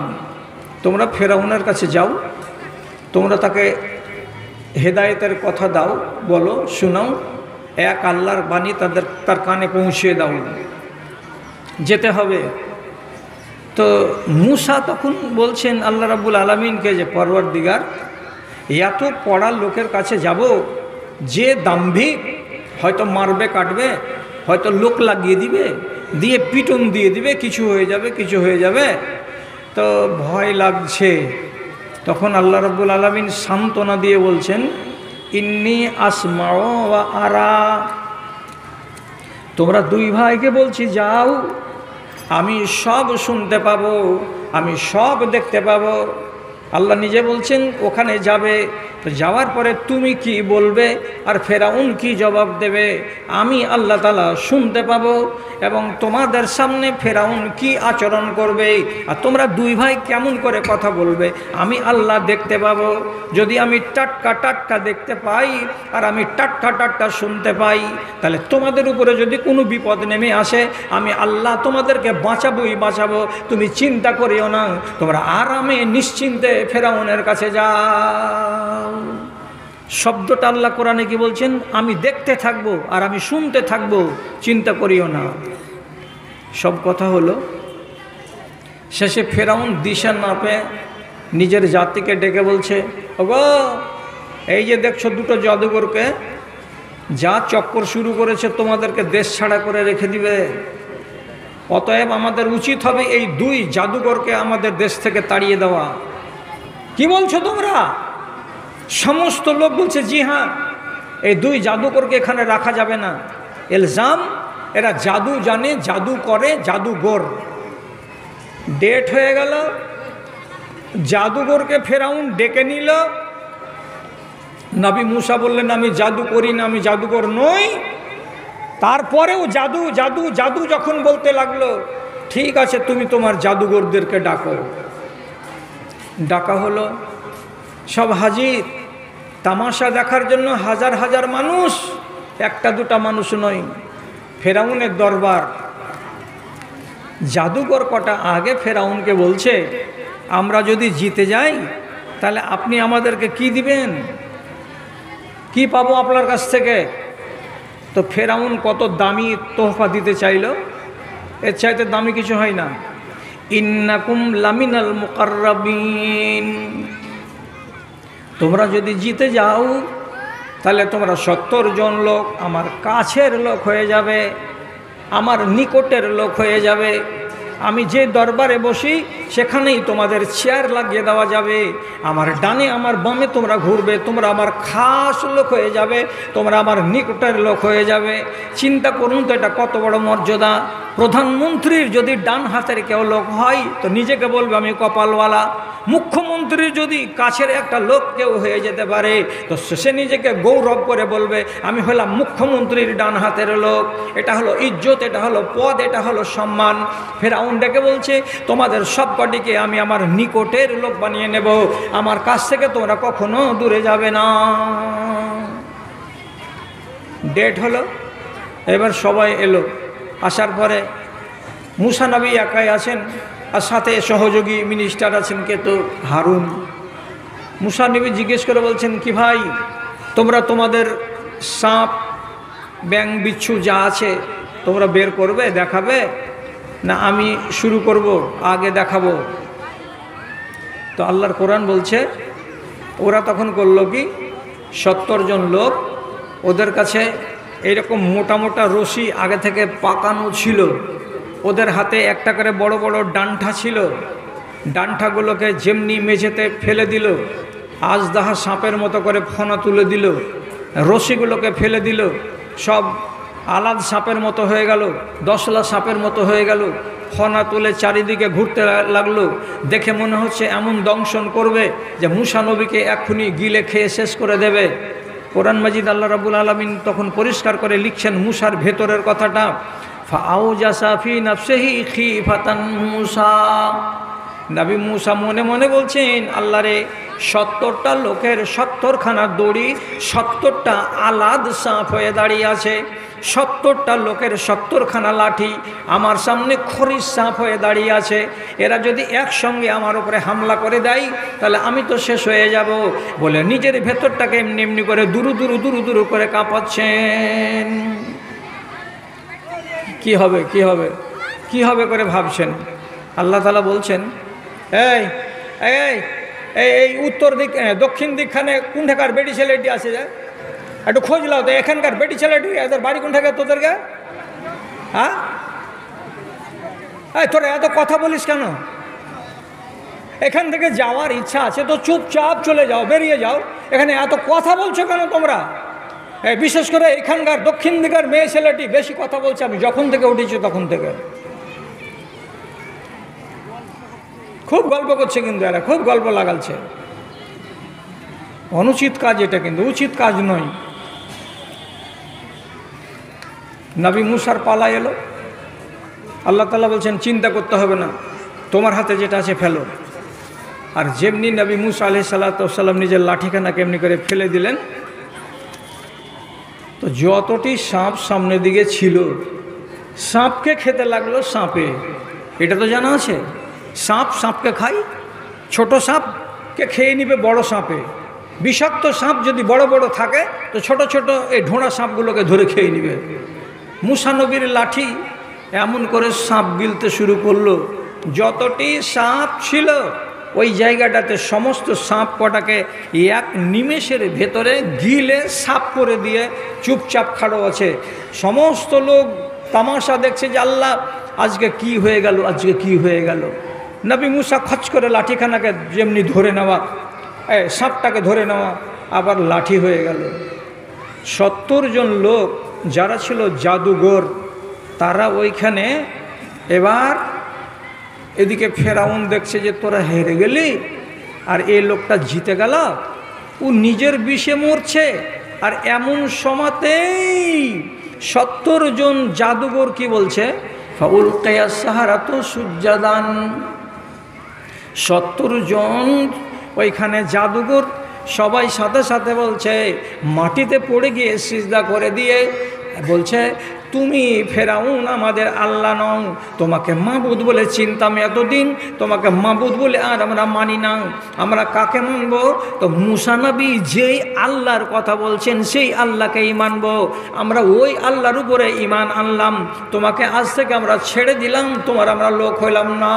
তোমরা ফেরাউনের কাছে যাও, তোমরা তাকে হেদায়েতের কথা দাও, বলো, শোনাও, এক আল্লাহর বাণী তার কানে পৌঁছিয়ে দাও, যেতে হবে। তো মূসা তখন বলছেন আল্লাহ রাব্বুল আলামিনকে যে পরওয়ারদিগার, এত পড়া লোকের কাছে যাব যে দাম্ভিক, হয়তো মারবে কাটবে, হয়তো লোক লাগিয়ে দিবে, দিয়ে পিটন দিয়ে দিবে, কিছু হয়ে যাবে, তো ভয় লাগছে। তখন আল্লাহ রাব্বুল আলামিন সান্ত্বনা দিয়ে বলছেন ইন্নী আসমাউ ওয়া আরা, তোমরা দুই ভাইকে বলছি যাও, আমি সব শুনতে পাবো, আমি সব দেখতে পাবো। আল্লাহ নিজে বলছেন ওখানে যাবে, তো যাওয়ার পরে তুমি কি বলবে আর ফেরাউন কি জবাব দেবে আমি আল্লাহ তাআলা শুনতে পাবো, এবং তোমাদের সামনে ফেরাউন কি আচরণ করবে আর তোমরা দুই ভাই কেমন করে কথা বলবে আমি আল্লাহ দেখতে পাবো। যদি আমি টাটকা দেখতে পাই আর আমি টাটকা শুনতে পাই, তাহলে তোমাদের উপরে যদি কোনো বিপদ নেমে আসে আমি আল্লাহ তোমাদেরকে বাঁচাবো, তুমি চিন্তা করিও না, তোমরা আরামে নিশ্চিন্তে ফেরাউনের কাছে যাও। শব্দটা আল্লাহ কোরআনে কি বলছেন? আমি দেখতে থাকবো আর আমি শুনতে থাকবো, চিন্তা করিও না। সব কথা হলো, শেষে ফেরাউন দিশা না পেয়ে নিজের জাতিকে ডেকে বলছে, ওগো, এই যে দেখছো দুটো জাদুঘরকে, যা চক্কর শুরু করেছে তোমাদেরকে দেশ ছাড়া করে রেখে দিবে, অতএব আমাদের উচিত হবে এই দুই জাদুঘরকে আমাদের দেশ থেকে তাড়িয়ে দেওয়া। কি বলছো তোমরা? সমস্ত লোক বলছে জি হ্যাঁ, এই দুই জাদুকরকে এখানে রাখা যাবে না। ইলজাম, এরা জাদু জানে, জাদু করে, জাদুঘর। ডেট হয়ে গেল, জাদুঘরকে ফেরাউন ডেকে নিল। নবী মুসা বললেন আমি জাদু করি না, আমি জাদুঘর নই। তারপরেও জাদু যখন বলতে লাগলো, ঠিক আছে তুমি তোমার জাদুঘরদেরকে ডাকা হলো। সব হাজির, তামাশা দেখার জন্য হাজার হাজার মানুষ, একটা দুটা মানুষ নয়। ফেরাউনের দরবার। জাদুঘর কটা আগে ফেরাউনকে বলছে আমরা যদি জিতে যাই তাহলে আপনি আমাদেরকে কি দিবেন, কি পাবো আপনার কাছ থেকে। তো ফেরাউন কত দামি তোহফা দিতে চাইল, এর চাইতে দামি কিছু হয় না। ইন্নাকুম লামিনাল মুকাররাবিন, তোমরা যদি জিতে যাও তাহলে তোমরা 70 জন লোক আমার কাছের লোক হয়ে যাবে, আমার নিকটের লোক হয়ে যাবে। আমি যে দরবারে বসি সেখানেই তোমাদের চেয়ার লাগিয়ে দেওয়া যাবে, আমার ডানে আমার বামে তোমরা ঘুরবে, তোমরা আমার খাস লোক হয়ে যাবে, তোমরা আমার নিকটের লোক হয়ে যাবে। চিন্তা করুন তো এটা কত বড় মর্যাদা। প্রধানমন্ত্রীর যদি ডান হাতের কেউ লোক হয় তো নিজেকে বলবে আমি কপালওয়ালা। মুখ্যমন্ত্রীর যদি কাছের একটা লোক কেউ হয়ে যেতে পারে তো সে নিজেকে গৌরব করে বলবে আমি হলাম মুখ্যমন্ত্রীর ডান হাতের লোক। এটা হলো ইজ্জত, এটা হলো পদ, এটা হলো সম্মান। ফেরাউন ডেকে বলছে তোমাদের সবকটিকে আমি আমার নিকটের লোক বানিয়ে নেব, আমার কাছ থেকে তোমরা কখনো দূরে যাবে না। ডেট হলো, এবার সবাই এলো। আসার পরে মুসা নবী একাই আছেন আর সাথে সহযোগী মিনিস্টার আছেন কে? তো হারুন। মুসা নবী জিজ্ঞেস করে বলছেন কি ভাই, তোমরা তোমাদের সাপ ব্যাং বিচ্ছু যা আছে তোমরা বের করবে, দেখাবে? না আমি শুরু করব, আগে দেখাবো? তো আল্লাহর কোরআন বলছে ওরা তখন করলো কি, 70 জন লোক, ওদের কাছে এইরকম মোটা মোটা রশি আগে থেকে পাকানো ছিল, ওদের হাতে একটা করে বড় বড় ডান্ঠা ছিল, ডান্ঠাগুলোকে যেমনি মেঝেতে ফেলে দিল, আজদাহা সাপের মতো করে ফনা তুলে দিল, রশিগুলোকে ফেলে দিল, সব আলাদ সাপের মতো হয়ে গেল, দশলা সাপের মতো হয়ে গেল, ফনা তুলে চারিদিকে ঘুরতে লাগলো। দেখে মনে হচ্ছে এমন দংশন করবে যে মুসা নবীকে এক্ষুনি গিলে খেয়ে শেষ করে দেবে। কোরআন মাজিদ আল্লাহ রাব্বুল আলামিন তখন পরিষ্কার করে লিখছেন মুসার ভেতরের কথাটা, ফাআউজাসা ফি নাফসিহি খিফাতান মুসা। নবী মুসা মনে মনে বলছেন, আল্লাহরে 70টা লোকের 70খানা দড়ি, 70টা আলাদ সাপ হয়ে দাঁড়িয়ে আছে, 70টা লোকের 70খানা লাঠি আমার সামনে খরিস সাপ হয়ে দাঁড়িয়ে আছে, এরা যদি একসঙ্গে আমার উপরে হামলা করে দেয় তাহলে আমি তো শেষ হয়ে যাব বলে নিজের ভেতরটাকে এমনি এমনি করে দুরু দুরু দুরু দুরু করে কাঁপাচ্ছেন। কি হবে কি হবে কি হবে করে ভাবছেন। আল্লাহ তাআলা বলছেন, এই এই এই উত্তর দিক দক্ষিণ দিকখানে কোনটাকার বেটি ছেলেটি আছে, যায় একটু খোঁজ লাও তো, এখানকার বেটি ছেলেটি এদের বাড়ি কোনটাকে তোদেরকে? হ্যাঁ এই তোরা এত কথা বলিস কেন? এখান থেকে যাওয়ার ইচ্ছা আছে তো চুপচাপ চলে যাও, বেরিয়ে যাও, এখানে এত কথা বলছো কেন তোমরা? বিশেষ করে এখানকার দক্ষিণ দিকের মেয়ে ছেলেটি বেশি কথা বলছে, আমি যখন থেকে উঠেছি তখন থেকে খুব গল্প করছে, কিন্তু এরা খুব গল্প লাগালছে। অনুচিত কাজ এটা, কিন্তু উচিত কাজ নয়। নবী মুসার পালা এলো, আল্লাহ তাআলা বলছেন চিন্তা করতে হবে না, তোমার হাতে যেটা আছে ফেলো। আর যেমনি নবী মুসা আলাইহিস সালাতু ওয়াস সালাম নিজের লাঠিখানা কেমনি করে ফেলে দিলেন, তো যতটি সাপ সামনের দিকে ছিল সাপকে খেতে লাগলো সাপে। এটা তো জানা আছে, সাপ সাপকে খায়, ছোট সাপকে খেয়ে নিবে বড় সাপে। বিষাক্ত সাপ যদি বড় বড় থাকে তো ছোট ছোট এই ঢোঁড়া সাপগুলোকে ধরে খেয়ে নিবে। মুসা নবীর লাঠি এমন করে সাপ গিলতে শুরু করলো, যতটি সাপ ছিল ওই জায়গাটাতে সমস্ত সাপ কটাকে এক নিমেষের ভেতরে গিলে সাপ করে দিয়ে চুপচাপ খাড়ো আছে। সমস্ত লোক তামাশা দেখছে যে আল্লাহ আজকে কি হয়ে গেল, আজকে কি হয়ে গেল। নবী মুসা খচ করে লাঠিখানাকে যেমনি ধরে নেওয়া, সাপটাকে ধরে নেওয়া, আবার লাঠি হয়ে গেল। 70 জন লোক যারা ছিল জাদুঘর, তারা ওইখানে এবার এদিকে ফেরাউন দেখছে যে তোরা হেরে গেলি আর এই লোকটা জিতে গেল, ও নিজের বিষে মরছে। আর এমন সময়তেই 70 জন জাদুঘর কি বলছে, ফাউলকিয়া সাহারাতু সুজ্জাদান। 70 জন ওইখানে জাদুঘর সবাই সাথে সাথে বলছে, মাটিতে পড়ে গিয়ে সিজদা করে দিয়ে বলছে, তুমি ফেরাউন আমাদের আল্লাহ নও, তোমাকে মাবুদ বলে চিনতাম এতদিন, তোমাকে মাবুদ বলে আর আমরা মানি না, আমরা কাকে মানব? তো মুসা নবী যেই আল্লাহর কথা বলছেন সেই আল্লাহকেই মানব, আমরা ওই আল্লাহর উপরে ঈমান আনলাম, তোমাকে আজ থেকে আমরা ছেড়ে দিলাম, তোমার আমরা লোক হইলাম না।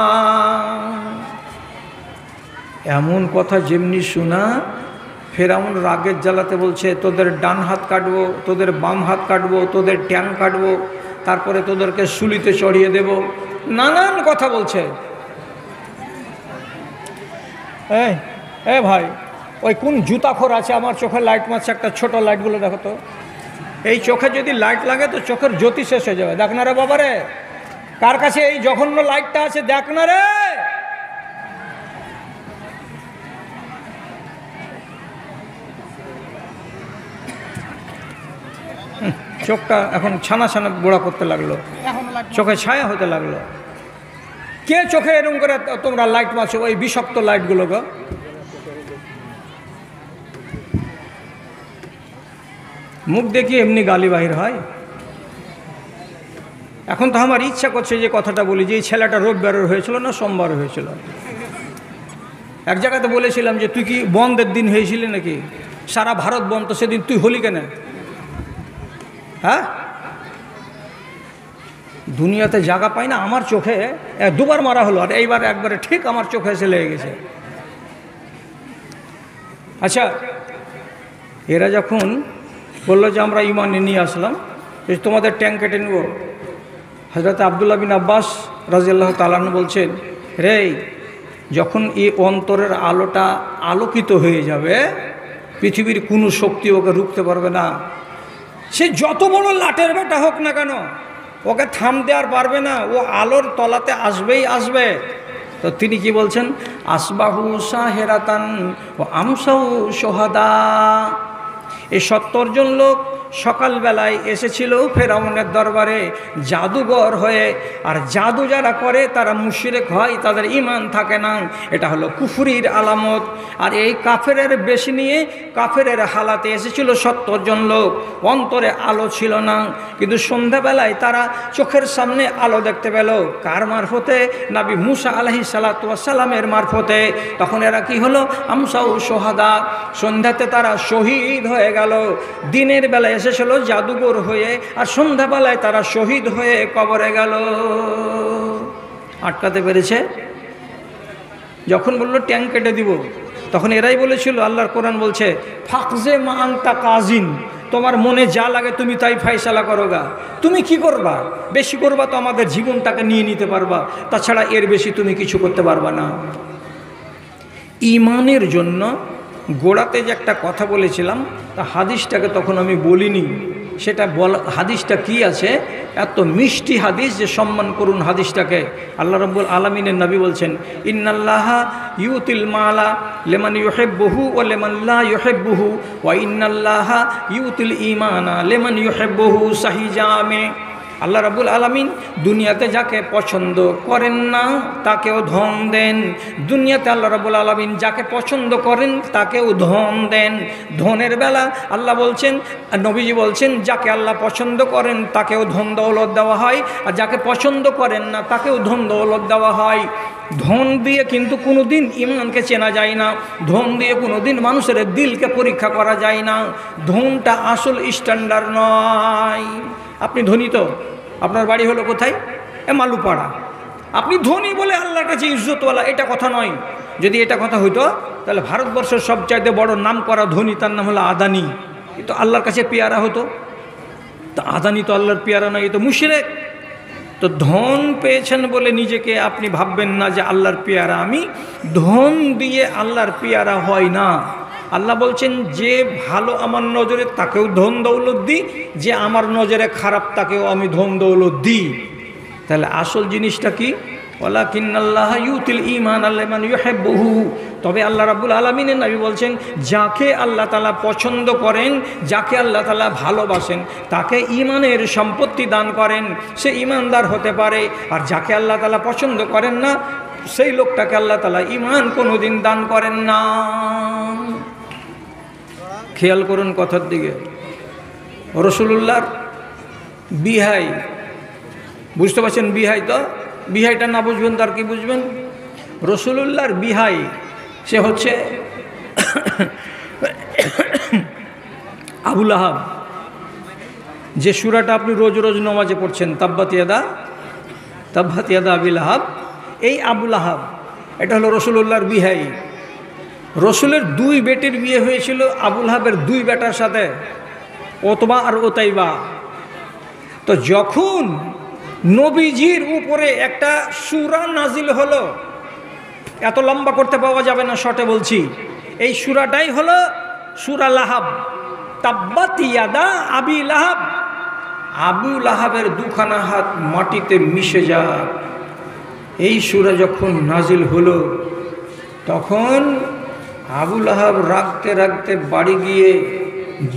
এমন কথা যেমনি শোনা, ফেরাউন রাগের জ্বালাতে বলছে, তোদের ডান হাত কাটবো, তোদের বাম হাত কাটবো, তোদের ট্যাং কাটবো, তারপরে তোদেরকে শুলিতে চড়িয়ে দেব, নানান কথা বলছে। ভাই ওই কোন জুতাখোর আছে আমার চোখে লাইট মারছে, একটা ছোট লাইটগুলো দেখো তো, এই চোখে যদি লাইট লাগে তো চোখের জ্যোতি শেষ হয়ে যাবে। দেখ না রে বাবা রে, কার কাছে এই জঘন্য লাইটটা আছে দেখ না রে। চোখটা এখন ছানা ছানা গোড়া করতে লাগলো, চোখে ছায়া হতে লাগলো। কে চোখে এরকম করে তোমরা লাইট মারছো, ওই বিষাক্ত লাইটগুলো গো? মুখ দেখিয়ে এমনি গালি বাহির হয়। এখন তো আমার ইচ্ছা করছে যে কথাটা বলি, যে এই ছেলেটা রোববারের হয়েছিল না সোমবার হয়েছিল। এক জায়গাতে বলেছিলাম যে তুই কি বন্ধের দিন হয়েছিলি নাকি, সারা ভারত বন্ধ, সেদিন তুই হলি কেন? হ্যাঁ দুনিয়াতে জায়গা পাই না, আমার চোখে দুবার মারা হলো, আর এইবার একবারে ঠিক আমার চোখে এসে লেগে গেছে। আচ্ছা, এরা যখন বললো যে আমরা ইমানে নিয়ে আসলাম, তোমাদের ট্যাঙ্ক কেটে নেব, হযরত আব্দুল্লাহ বিন আব্বাস রাদিয়াল্লাহু তাআলা আনহু বলছেন, রে যখন এই অন্তরের আলোটা আলোকিত হয়ে যাবে, পৃথিবীর কোনো শক্তি ওকে রুখতে পারবে না। সে যত বড় লাটের বেটা হোক না কেন, ওকে থামতে আর পারবে না, ও আলোর তলাতে আসবেই আসবে। তো তিনি কি বলছেন, আসবাহু সাহেরাতান ও আমসাউ সোহাদা। এই 70 জন লোক সকালবেলায় এসেছিল ফেরাউনের দরবারে জাদুঘর হয়ে। আর জাদু যারা করে তারা মুশরিক হয়, তাদের ঈমান থাকে না, এটা হলো কুফরির আলামত। আর এই কাফেরের বেশি নিয়ে কাফেরের হালাতে এসেছিল 70 জন লোক, অন্তরে আলো ছিল না। কিন্তু সন্ধ্যাবেলায় তারা চোখের সামনে আলো দেখতে পেল, কার মারফতে? নবী মুসা আলাইহিস সালাতু ওয়াস সালামের মারফতে। তখন এরা কি হলো? আমসাউ সোহাদা, সন্ধ্যাতে তারা শহীদ হয়ে গেল। দিনের বেলায় এসেছিল জাদুঘর হয়ে, আর সন্ধ্যাবেলায় তারা শহীদ হয়ে কবরে গেল। আটকাতে পেরেছে? যখন বললো ট্যাঙ্ক কেটে দিব, তখন এরাই বলেছিল, আল্লাহর কোরআন বলছে, ফাকজে মা আনতা কাজিন, তোমার মনে যা লাগে তুমি তাই ফাইসালা করো গা। তুমি কি করবা? বেশি করবা তো আমাদের জীবনটাকে নিয়ে নিতে পারবা, তাছাড়া এর বেশি তুমি কিছু করতে পারবা না। ঈমানের জন্য গোড়াতে যে একটা কথা বলেছিলাম, তা হাদিসটাকে তখন আমি বলিনি। সেটা হাদিসটা কি আছে, এত মিষ্টি হাদিস যে সম্মান করুন হাদিসটাকে। আল্লাহ রাব্বুল আলামিনের নবী বলছেন, ইন্নাল্লাহা ইউতিল মালা লিমান ইউহিব্বুহু ওয়া লিমান লা ইউহিব্বুহু ওয়া ইন্নাল্লাহা ইউতিল ঈমানা লিমান ইউহিব্বুহু। সহিহ জামে। আল্লাহ রাব্বুল আলামিন দুনিয়াতে যাকে পছন্দ করেন না তাকেও ধন দেন, দুনিয়াতে আল্লাহ রাব্বুল আলামিন যাকে পছন্দ করেন তাকেও ধন দেন। ধনের বেলা আল্লাহ বলছেন, নবীজি বলছেন, যাকে আল্লাহ পছন্দ করেন তাকেও ধন দৌলত দেওয়া হয়, আর যাকে পছন্দ করেন না তাকেও ধন দৌলত দেওয়া হয়। ধন দিয়ে কিন্তু কোনো দিন ইমানকে চেনা যায় না, ধন দিয়ে কোনো দিন মানুষের দিলকে পরীক্ষা করা যায় না। ধনটা আসল স্ট্যান্ডার্ড নয়। আপনি ধনী তো, আপনার বাড়ি হলো কোথায়? মালুপাড়া। আপনি ধনী বলে আল্লাহর কাছে ইজ্জতওয়ালা, এটা কথা নয়। যদি এটা কথা হইতো তাহলে ভারতবর্ষের সবচাইতে বড় নাম করা ধনী, তার নাম হলো আদানি, এ তো আল্লাহর কাছে পেয়ারা হতো। তা আদানি তো আল্লাহর পেয়ারা নয়, এ তো মুশরিক। তো ধন পেয়েছেন বলে নিজেকে আপনি ভাববেন না যে আল্লাহর পেয়ারা। আমি ধন দিয়ে আল্লাহর পেয়ারা হয় না। আল্লাহ বলছেন, যে ভালো আমার নজরে তাকেও ধন দৌলত দিই, যে আমার নজরে খারাপ তাকেও আমি ধন দৌলত দিই। তাহলে আসল জিনিসটা কি? ওয়ালাকিন্নাল্লাহা ইউতিল ঈমানা লিমান ইউহিব্বুহু। তবে আল্লাহ রাব্বুল আলামিনের নবী বলছেন, যাকে আল্লাহ তাআলা পছন্দ করেন, যাকে আল্লাহ তাআলা ভালোবাসেন, তাকে ঈমানের সম্পত্তি দান করেন, সে ঈমানদার হতে পারে। আর যাকে আল্লাহ তাআলা পছন্দ করেন না, সেই লোকটাকে আল্লাহ তাআলা ঈমান কোনোদিন দান করেন না। খেয়াল করুন কথার দিকে। রাসূলুল্লাহর বিহাই, বুঝতে পারছেন? বিহাই তো, বিহাইটা না বুঝবেন তার কি বুঝবেন? রাসূলুল্লাহর বিহাই, সে হচ্ছে আবু লাহাব। যে সূরাটা আপনি রোজ রোজ নামাজে পড়ছেন, তাব্বাত ইয়াদা আবি লাহাব, এই আবু লাহাব এটা হলো রাসূলুল্লাহর বিহাই। রসুলের 2 বেটির বিয়ে হয়েছিল আবু লাহাবের 2 বেটার সাথে, ওতবা আর ওতাইবা। তো যখন নবীজির উপরে একটা সূরা নাজিল হলো, এত লম্বা করতে পাওয়া যাবে না, শর্টে বলছি, এই সূরাটাই হলো সূরা লাহাব, তাব্বাত ইয়াদা আবি লাহাব। আবু লাহাবের 2খানা হাত মাটিতে মিশে যাক। এই সূরা যখন নাজিল হলো, তখন আবু লাহাব রাখতে রাখতে বাড়ি গিয়ে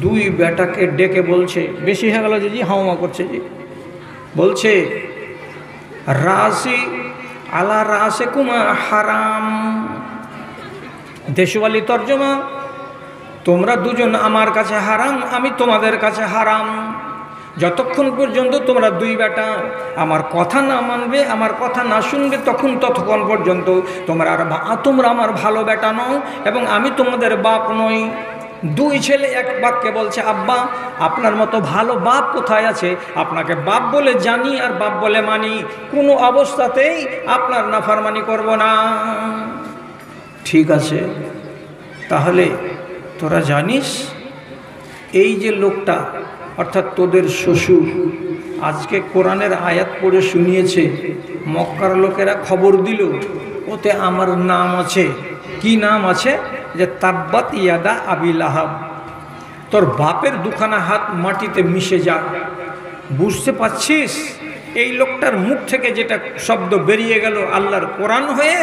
2 বেটাকে ডেকে বলছে, বেশি হয়ে গেল জি, হাওমা করছে জি, বলছে, রাসি আলা রাসে কুমা হারাম। দেশওয়ালি তর্জমা, তোমরা দুজন আমার কাছে হারাম, আমি তোমাদের কাছে হারাম। যতক্ষণ পর্যন্ত তোমরা 2 বেটা আমার কথা না মানবে, আমার কথা না শুনবে, ততক্ষণ পর্যন্ত তোমরা আমার ভালো বেটা নও এবং আমি তোমাদের বাপ নই। দুই ছেলে এক বাপকে বলছে, আব্বা আপনার মতো ভালো বাপ কোথায় আছে? আপনাকে বাপ বলে জানি আর বাপ বলে মানি, কোনো অবস্থাতেই আপনার নাফরমানি করব না। ঠিক আছে, তাহলে তোরা জানিস এই যে লোকটা অর্থাৎ তোদের শ্বশুর আজকে কোরআনের আয়াত পড়ে শুনিয়েছে, মক্কার লোকেরা খবর দিল ওতে আমার নাম আছে। কি নাম আছে? যে তাব্বাত ইয়াদা আবি লাহাব, তোর বাপের দুখানা হাত মাটিতে মিশে যাক। বুঝতে পারছিস এই লোকটার মুখ থেকে যেটা শব্দ বেরিয়ে গেল আল্লাহর কোরআন হয়ে?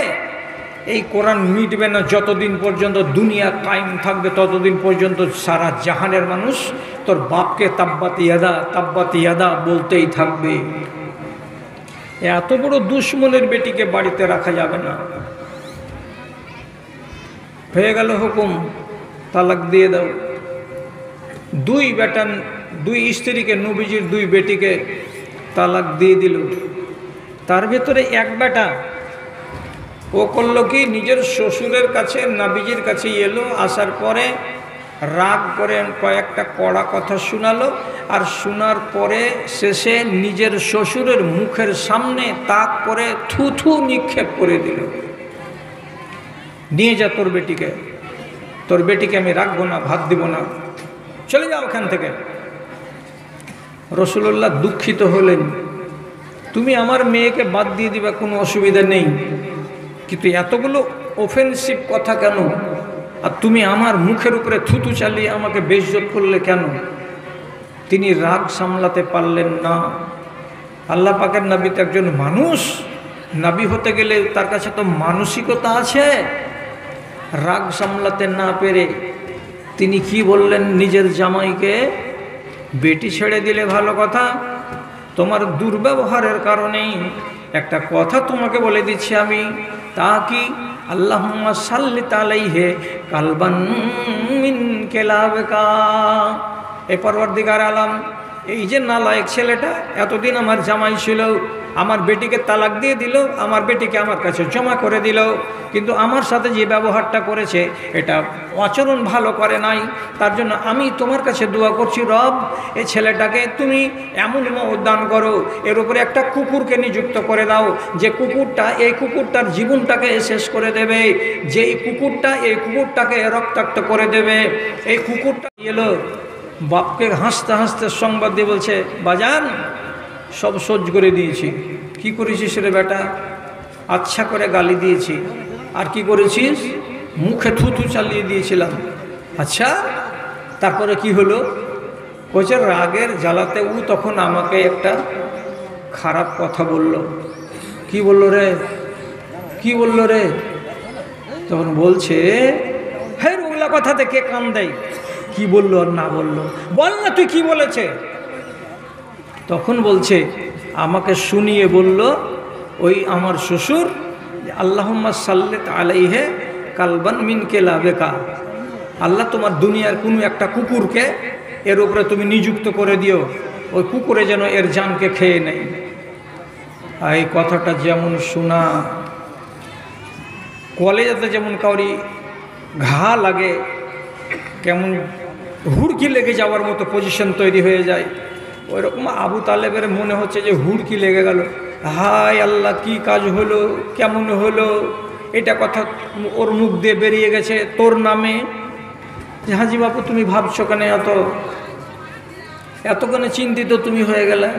এই কোরআন মিটবে না যতদিন পর্যন্ত দুনিয়া কায়েম থাকবে, ততদিন পর্যন্ত সারা জাহানের মানুষ তোর বাপকে তাব্বাত ইয়াদা বলতেই থাকবে। এত বড় দুশ্মনের বেটিকে বাড়িতে রাখা যাবে না। হয়ে গেল হুকুম, তালাক দিয়ে দাও। দুই স্ত্রীকে, নবীজির দুই বেটিকে তালাক দিয়ে দিল। তার ভেতরে এক বেটা ও করল কি, নিজের শ্বশুরের কাছে নবীজির কাছে এলো, আসার পরে রাগ করে কয়েকটা কড়া কথা শোনালো, আর শোনার পরে শেষে নিজের শ্বশুরের মুখের সামনে তাক করে থুথু নিক্ষেপ করে দিল। নিয়ে যা তোর বেটিকে আমি রাখবো না, ভাত দিব না, চলে যাও ওখান থেকে। রাসূলুল্লাহ দুঃখিত হলেন, তুমি আমার মেয়েকে বাদ দিয়ে দিবা, কোনো অসুবিধা নেই, কিন্তু এতগুলো অফেন্সিভ কথা কেন? আর তুমি আমার মুখের উপরে থুতু চালিয়ে আমাকে বেইজ্জত করলে কেন? তিনি রাগ সামলাতে পারলেন না। আল্লাহ পাকের নবী তো একজন মানুষ, নবী হতে গেলে তার কাছে তো মানসিকতা আছে। রাগ সামলাতে না পেরে তিনি কি বললেন নিজের জামাইকে? বেটি ছেড়ে দিলে ভালো কথা, তোমার দুর্ব্যবহারের কারণেই একটা কথা তোমাকে বলে দিচ্ছি আমি, তা কি? আল্লাহুম্মা সাল্লি আলাইহি কালবান মিন কেলাবিকা। এ পরওয়ারদিগার আলম, এই যে নালায়েক ছেলেটা এতদিন আমার জামাই ছিল, আমার বেটিকে তালাক দিয়ে দিল, আমার বেটিকে আমার কাছে জমা করে দিল, কিন্তু আমার সাথে যে ব্যবহারটা করেছে এটা আচরণ ভালো করে নাই। তার জন্য আমি তোমার কাছে দোয়া করছি, রব এই ছেলেটাকে তুমি এমন মওত দান করো, এর উপরে একটা কুকুরকে নিযুক্ত করে দাও, যে কুকুরটা এই কুকুরটার জীবনটাকে শেষ করে দেবে, যেই কুকুরটা এই কুকুরটাকে রক্তাক্ত করে দেবে। এই কুকুরটা এলো, বাপকে হাসতে হাসতে সংবাদ দিয়ে বলছে, বাজান সব সহ্য করে দিয়েছি। কি করেছিস রে বেটা? আচ্ছা করে গালি দিয়েছি। আর কি করেছিস? মুখে থুথু চালিয়ে দিয়েছিলাম। আচ্ছা, তারপরে কি হলো? বলছে রাগের জ্বালাতে ও তখন আমাকে একটা খারাপ কথা বলল। কি বলল রে? কি বলল রে? তখন বলছে, হ্যাঁ ওগুলা কথাতে কে কান দেয়? কি বললো আর না বললো বল না, তুই কি বলেছে? তখন বলছে, আমাকে শুনিয়ে বলল ওই আমার শ্বশুর, আল্লাহুম্মা সাল্লি আলাইহি কালবান মিন কেলাবিকা, আল্লাহ তোমার দুনিয়ার কোনো একটা কুকুরকে এর উপরে তুমি নিযুক্ত করে দিও, ওই কুকুরে যেন এর জানকে খেয়ে নেয়। এই কথাটা যেমন শোনা, কলেজাতে যেমন কাউরি ঘা লাগে, কেমন হুড়কি লেগে যাওয়ার মতো পজিশন তৈরি হয়ে যায়, ওইরকম আবু তালেবের মনে হচ্ছে যে হুড়কি লেগে গেল। হায় আল্লাহ, কি কাজ হলো, কেমন হলো? এটা কথা ওর মুখ দিয়ে বেরিয়ে গেছে তোর নামে। যে হাজি বাপু তুমি ভাবছো কেন, এতক্ষণে চিন্তিত তুমি হয়ে গেলে?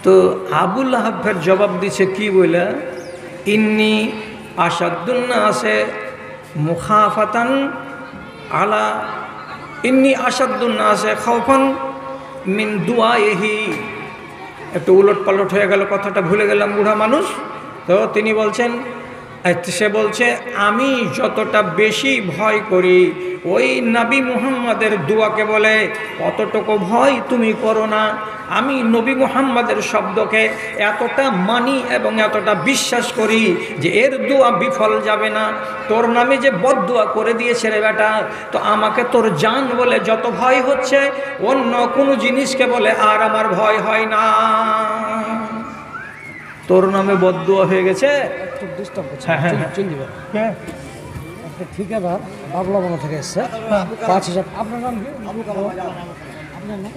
তো আবুল লাহাবের জবাব দিছে কি বলে, ইন্নি আসাদুন নাসে মুখাফাতান আলা ইন্নি আসাদুন নাসে খাওফান মিন দুআইহি। একটু উলট পালট হয়ে গেল, কথাটা ভুলে গেলাম, বুড়া মানুষ তো। তিনি বলছেন, সে বলছে আমি যতটা বেশি ভয় করি ওই নবী মুহাম্মাদের দোয়াকে বলে, অতটুকু ভয় তুমি করো না। আমি নবী মুহাম্মাদের শব্দকে এতটা মানি এবং এতটা বিশ্বাস করি যে এর দোয়া বিফল যাবে না। তোর নামে যে বদদোয়া করে দিয়েছে রে বেটা, তো আমাকে তোর জান বলে যত ভয় হচ্ছে, অন্য কোনো জিনিসকে বলে আর আমার ভয় হয় না। তোর নামে বদদোয়া হয়ে গেছে। ঠিকাদার বাবলাবনা থেকে এসছে 5,000। আপনার নাম কি? আবুল কালাম। আপনার নাম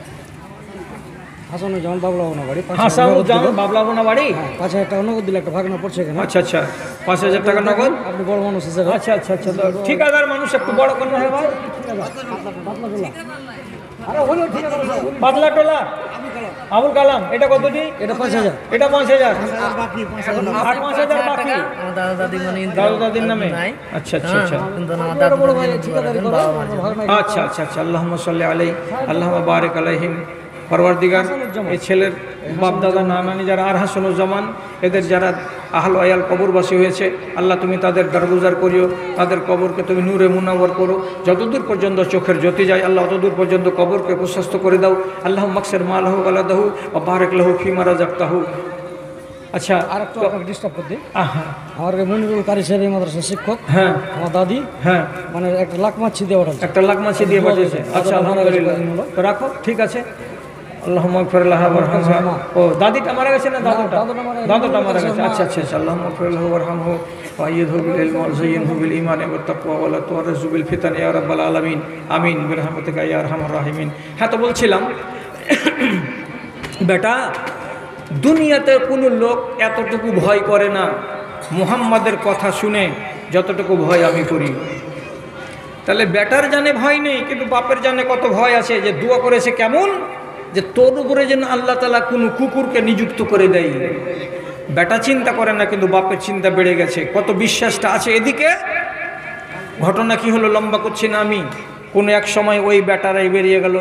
হাসানুজ্জামান, বাবলাবনা বাড়ি। হাসানুজ্জামান, বাবলাবনা বাড়ি। 5,000 টাকা নগদ দিলে একটা ভাগনা পড়ছে এখানে। আচ্ছা আচ্ছা, 5,000 টাকা নগদ। আপনি বড় মানুষ হিসেবে। আচ্ছা আচ্ছা আচ্ছা, ঠিকাদার মানুষ একটু বড় কোন হয় ভাই? পাতলা টোলা আবুল কালাম। এটা কতটি? এটা 5,000। এটা 5,000। আর বাকি 5,000 বাকি আমার দাদা দাদি মানে দাদা দাদির নামে। আচ্ছা আচ্ছা আচ্ছা কিন্তু আমার দাদা বড় ভাই ঠিকাদারি করে আচ্ছা আচ্ছা আচ্ছা। আল্লাহুম্মা সাল্লি আলাইহি আল্লাহুম্মা বারিক আলাইহিম। পরওয়ারদিগার, এই ছেলের বাপ দাদা নানানি যারা আর হাসানুজ্জামান, এদের যারা আহল আয়াল কবরবাসী হয়েছে, আল্লাহ তুমি তাদের দরগুজার করিও, তাদের কবরকে তুমি নূরে মুনাওয়ার করো। যতদূর পর্যন্ত চোখের জ্যোতি যায় আল্লাহ অতদূর পর্যন্ত কবরকে প্রশস্ত করে দাও। আল্লাহ মাকসের মালাহু ওয়ালাদাহু ওয়া বারিক লাহু ফিমা রাযাকতাহু। আচ্ছা, আর একটু আপনাকে ডিস্টার্ব করতে। আমার মনিরুল কারি সাহেব মাদ্রাসার শিক্ষক। হ্যাঁ, আমার দাদি হ্যাঁ, মানে একটা লাখ মাছি দিয়ে ওঠাচ্ছে। একটা লাখ মাছি দিয়ে পাঠিয়েছে। আচ্ছা আলহামদুলিল্লাহ, তো রাখো, ঠিক আছে। আল্লাহুম্মা গফির লাহা ওয়ারহামহা। ও দাদিটা মারা গেছে না দাদুটা? দাদুটা মারা গেছে। আচ্ছা আচ্ছা আচ্ছা। আল্লাহুম্মা গফির লাহু ওয়ারহামহু ওয়া আইয়িদহু বিল ইলমি ওয়া যায়্যিনহু বিল ঈমানি ওয়াত তাকওয়া ওয়া লা তুরযু বিল ফিতান ইয়া রাব্বাল আলামিন। আমিন বিরহমাতিকা ইয়া আরহামার রাহিমিন। হ্যাঁ, তো বলছিলাম বেটা, দুনিয়াতে কোনো লোক এতটুকু ভয় করে না মুহাম্মাদের কথা শুনে যতটুকু ভয় আমি করি। তাহলে বেটার জানে ভয় নেই, কিন্তু বাপের জানে কত ভয় আছে। যে দোয়া করেছে কেমন, যে তোর উপরে যেন আল্লাহ তাআলা কোনো কুকুরকে নিযুক্ত করে দেয়। বেটা চিন্তা করে না, কিন্তু বাপের চিন্তা বেড়ে গেছে। কত বিশ্বাসটা আছে এদিকে। ঘটনা কি হলো লম্বা করছি না আমি। কোনো এক সময় ওই বেটারাই বেরিয়ে গেল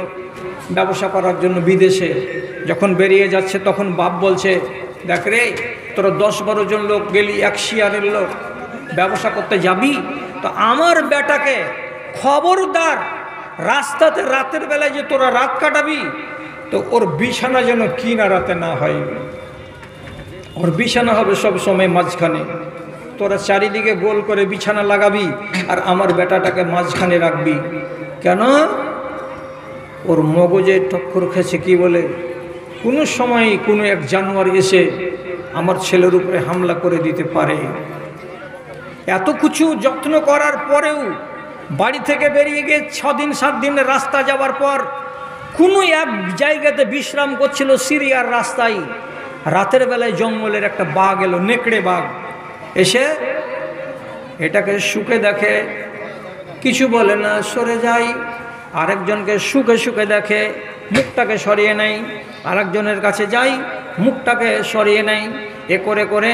ব্যবসা করার জন্য বিদেশে। যখন বেরিয়ে যাচ্ছে তখন বাপ বলছে, দেখ রে, তোরা 10-12 জন লোক গেলি, এক শিয়ারের লোক, ব্যবসা করতে যাবি তো আমার বেটাকে খবরদার, রাস্তাতে রাতের বেলায় যে তোরা রাত কাটাবি তো ওর বিছানা যেন কিনারাতে না হয়। ওর বিছানা হবে সব সময় মাঝখানে। তোরা চারিদিকে গোল করে বিছানা লাগাবি আর আমার বেটাটাকে মাঝখানে রাখবি। কেন? ওর মগজে টক্কর খেয়েছে। কি বলে, কোনো সময় কোনো এক জানোয়ার এসে আমার ছেলের উপরে হামলা করে দিতে পারে। এত কিছু যত্ন করার পরেও বাড়ি থেকে বেরিয়ে গিয়ে 6 দিন 7 দিনের রাস্তা যাওয়ার পর কোনো এক জায়গাতে বিশ্রাম করছিল সিরিয়ার রাস্তায়। রাতের বেলায় জঙ্গলের একটা বাঘ এলো, নেকড়ে বাঘ এসে এটাকে শুকে দেখে, কিছু বলে না, সরে যায়। আরেকজনকে শুকে শুকে দেখে, মুখটাকে সরিয়ে নেয়। আরেকজনের কাছে যাই, মুখটাকে সরিয়ে নেয়। এ করে করে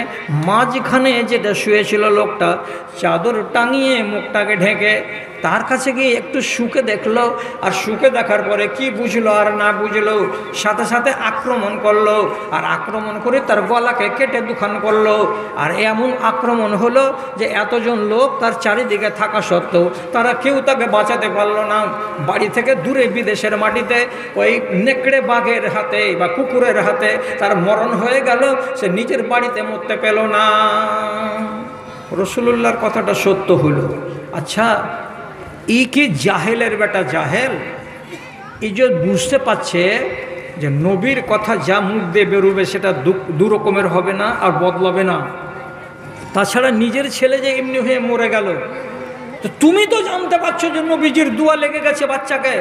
মাঝখানে যেটা শুয়েছিল লোকটা, চাদর টাঙিয়ে মুখটাকে ঢেকে তার কাছে গিয়ে একটু শুকে দেখলো। আর শুকে দেখার পরে কি বুঝলো আর না বুঝলো, সাথে সাথে আক্রমণ করলো। আর আক্রমণ করে তার গলাকে কেটে দুখান করলো। আর এমন আক্রমণ হলো যে এতজন লোক তার চারিদিকে থাকা সত্ত্বেও তারা কেউ তাকে বাঁচাতে পারলো না। বাড়ি থেকে দূরে বিদেশের মাটিতে ওই নেকড়ে বাঘের হাতে বা কুকুরের হাতে তার মরণ হয়ে গেল। সে নিজের বাড়িতে মরতে পেল না। রাসূলুল্লাহর কথাটা সত্য হলো। আচ্ছা, এই কি জাহেলের বেটা জাহেল, এই যে বুঝতে পারছে যে নবীর কথা যা মুখ দিয়ে বেরোবে সেটা দু রকমের হবে না আর বদলাবে না। তাছাড়া নিজের ছেলে যে এমনি হয়ে মরে গেল, তো তুমি তো জানতে পারছো যে নবীজির দোয়া লেগে গেছে বাচ্চাকে,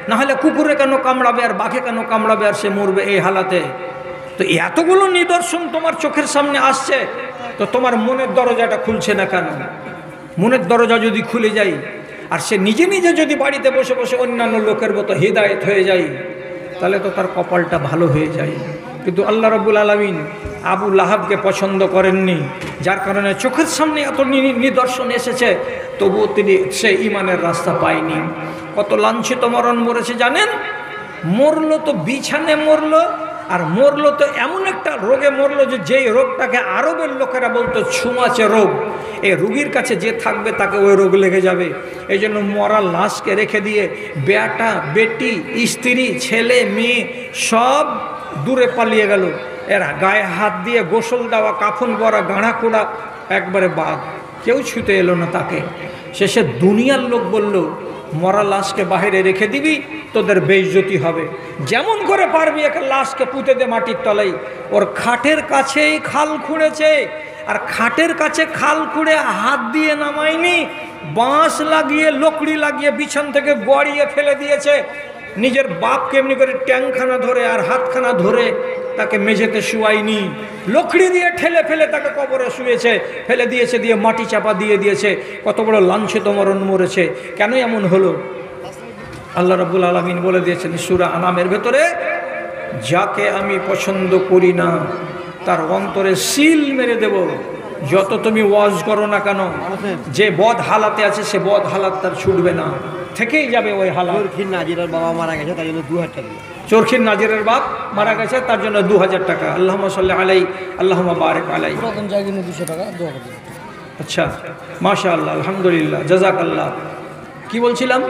না হলে কুকুরে কেন কামড়াবে আর বাঘে কেন কামড়াবে আর সে মরবে এই হালাতে। তো এতগুলো নিদর্শন তোমার চোখের সামনে আসছে, তো তোমার মনের দরজাটা খুলছে না কেন? মনের দরজা যদি খুলে যায় আর সে নিজে নিজে যদি বাড়িতে বসে বসে অন্যান্য লোকের মতো হিদায়েত হয়ে যায়, তাহলে তো তার কপালটা ভালো হয়ে যায়। কিন্তু আল্লাহ রাব্বুল আলামিন আবু লাহাবকে পছন্দ করেননি, যার কারণে চোখের সামনে এত নিদর্শন এসেছে, তবুও সে ইমানের রাস্তা পায়নি। কত লাঞ্ছিত মরণ মরেছে জানেন? মরলো তো বিছানে মরলো, আর মরলো তো এমন একটা রোগে মরলো যে যেই রোগটাকে আরবের লোকেরা বলতো ছুঁয়াচে রোগ। এই রোগীর কাছে যে থাকবে তাকে ওই রোগ লেগে যাবে। এই জন্য মরা লাশকে রেখে দিয়ে বেটা বেটি স্ত্রী ছেলে মেয়ে সব দূরে পালিয়ে গেল। এরা গায়ে হাত দিয়ে গোসল দেওয়া, কাফন পরা, গাঁড়া কোড়া, একবারে বাদ, কেউ ছুতে এলো না তাকে। শেষে দুনিয়ার লোক বলল, মরা লাশকে বাইরে রেখে দিবি, তোদের বেইজ্জতি হবে। যেমন করে পারবি একটা লাশকে পুঁতে দে মাটির তলায়। ওর খাটের কাছেই খাল খুঁড়েছে, আর খাটের কাছে খাল খুঁড়ে হাত দিয়ে নামায়নি, বাঁশ লাগিয়ে লকড়ি লাগিয়ে বিছান থেকে গড়িয়ে ফেলে দিয়েছে, নিজের বাপকে এমনি করে ট্যাংখানা ধরে আর হাতখানা ধরে তাকে মেঝেতে শুয়ায়নি, লকড়ি দিয়ে ঠেলে ফেলে তাকে কবরে শুয়েছে, ফেলে দিয়েছে, দিয়ে মাটি চাপা দিয়ে দিয়েছে। কত বড় লাঞ্ছিত মরণ মরেছে। কেন এমন হলো? আল্লাহ রাব্বুল আলামিন বলে দিয়েছেন সূরা আনামের ভেতরে, যাকে আমি পছন্দ করি না তার অন্তরে সিল মেরে দেব। যত তুমি ওয়াজ করো না কেন, যে বদ হালাতে আছে সে বদ হালাত তার ছুটবে না, থেকেই যাবে ওই হালাত। চরখির নাজিরের বাবা মারা গেছে, তাই জন্য 2000 টাকা। চরখির নাজিরের বাপ মারা গেছে, তার জন্য 2000 টাকা। আল্লাহুম্মা সাল্লি আলাই, আল্লাহুম্মা বারিক আলাই। প্রথম জায়গায় 200 টাকা দোয়া করতে। আচ্ছা, মাশাআল্লাহ, আলহামদুলিল্লাহ, জাযাকাল্লাহ। কি বলছিলাম?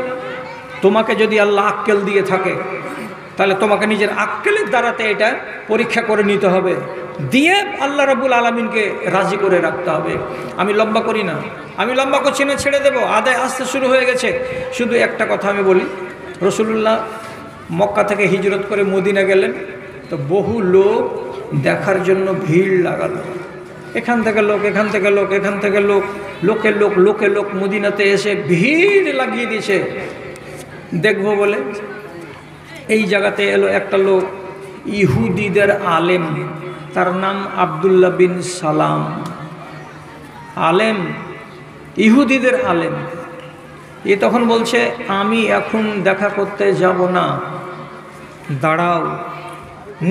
তোমাকে যদি আল্লাহ আক্কেল দিয়ে থাকে, তাহলে তোমাকে নিজের আক্কেলের দ্বারাতে এটা পরীক্ষা করে নিতে হবে, দিয়ে আল্লাহ রাব্বুল আলামিনকে রাজি করে রাখতে হবে। আমি লম্বা করি না, আমি লম্বা করছি না, ছেড়ে দেবো, আদায় আসতে শুরু হয়ে গেছে। শুধু একটা কথা আমি বলি, রাসূলুল্লাহ মক্কা থেকে হিজরত করে মদিনা গেলেন, তো বহু লোক দেখার জন্য ভিড় লাগালো। এখান থেকে লোক, এখান থেকে লোক, এখান থেকে লোক, লোকের লোক, লোকে লোক মদিনাতে এসে ভিড় লাগিয়ে দিয়েছে দেখবো বলে। এই জায়গাতে এলো একটা লোক, ইহুদিদের আলেম, তার নাম আব্দুল্লাহ বিন সালাম। আলেম, ইহুদিদের আলেম। এ তখন বলছে, আমি এখন দেখা করতে যাব না, দাঁড়াও।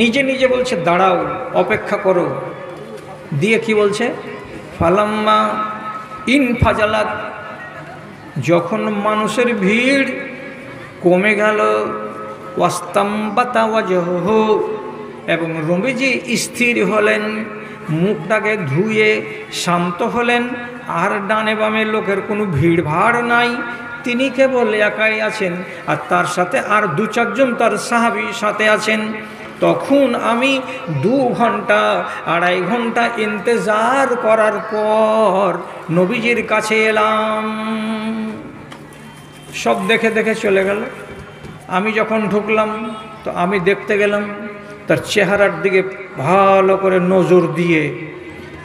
নিজে নিজে বলছে দাঁড়াও, অপেক্ষা করো। দিয়ে কি বলছে, ফালাম্মা ইন ফাজালাত, যখন মানুষের ভিড় কমে গেল, ওয়াস্তাম্বাতা ওয়াজহুহু, এবং নবীজি স্থির হলেন, মুখটাকে ধুয়ে শান্ত হলেন, আর ডানে বামে লোকের কোনো ভিড় ভাড় নাই, তিনি কেবল একাই আছেন, আর তার সাথে আর 2-4 জন তার সাহাবী সাথে আছেন। তখন আমি 2 ঘন্টা 2.5 ঘন্টা ইন্তেজার করার পর নবীজির কাছে এলাম। সব দেখে দেখে চলে গেল। আমি যখন ঢুকলাম তো আমি দেখতে গেলাম, তার চেহারার দিকে ভালো করে নজর দিয়ে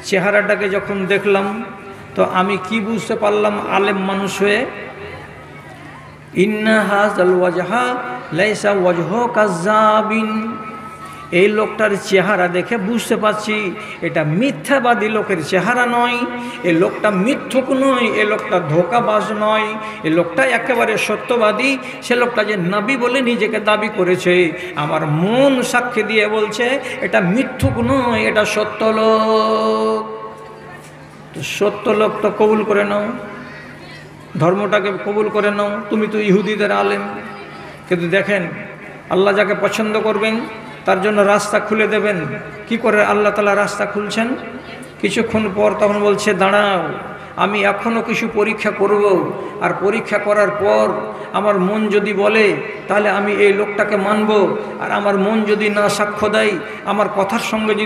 চেহারাটাকে যখন দেখলাম, তো আমি কি বুঝতে পারলাম আলেম মানুষ হয়ে, ইন্না হাযাল ওয়াজহা লাইসা ওয়াজহু কাযাবিন, এই লোকটার চেহারা দেখে বুঝতে পারছি এটা মিথ্যাবাদী লোকের চেহারা নয়, এই লোকটা মিথ্যুক নয়, এই লোকটা ধোঁকাবাজ নয়, এই লোকটা একেবারে সত্যবাদী। সে লোকটা যে নবী বলে নিজেকে দাবি করেছে, আমার মন সাক্ষী দিয়ে বলছে এটা মিথ্যুক নয়, এটা সত্য লোক। তো সত্য লোক তো কবুল করে নাও, ধর্মটাকে কবুল করে নাও, তুমি তো ইহুদিদের আলেম। কিন্তু দেখেন, আল্লাহ যাকে পছন্দ করবেন তার জন্য রাস্তা খুলে দেবেন। কি করে আল্লাহ তাআলা রাস্তা খুলছেন? কিছুক্ষণ পর তখন বলছে, দাঁড়াও, আমি এখনও কিছু পরীক্ষা করব, আর পরীক্ষা করার পর আমার মন যদি বলে তাহলে আমি এই লোকটাকে মানব, আর আমার মন যদি না সাক্ষ্য দেয়, আমার কথার সঙ্গে যদি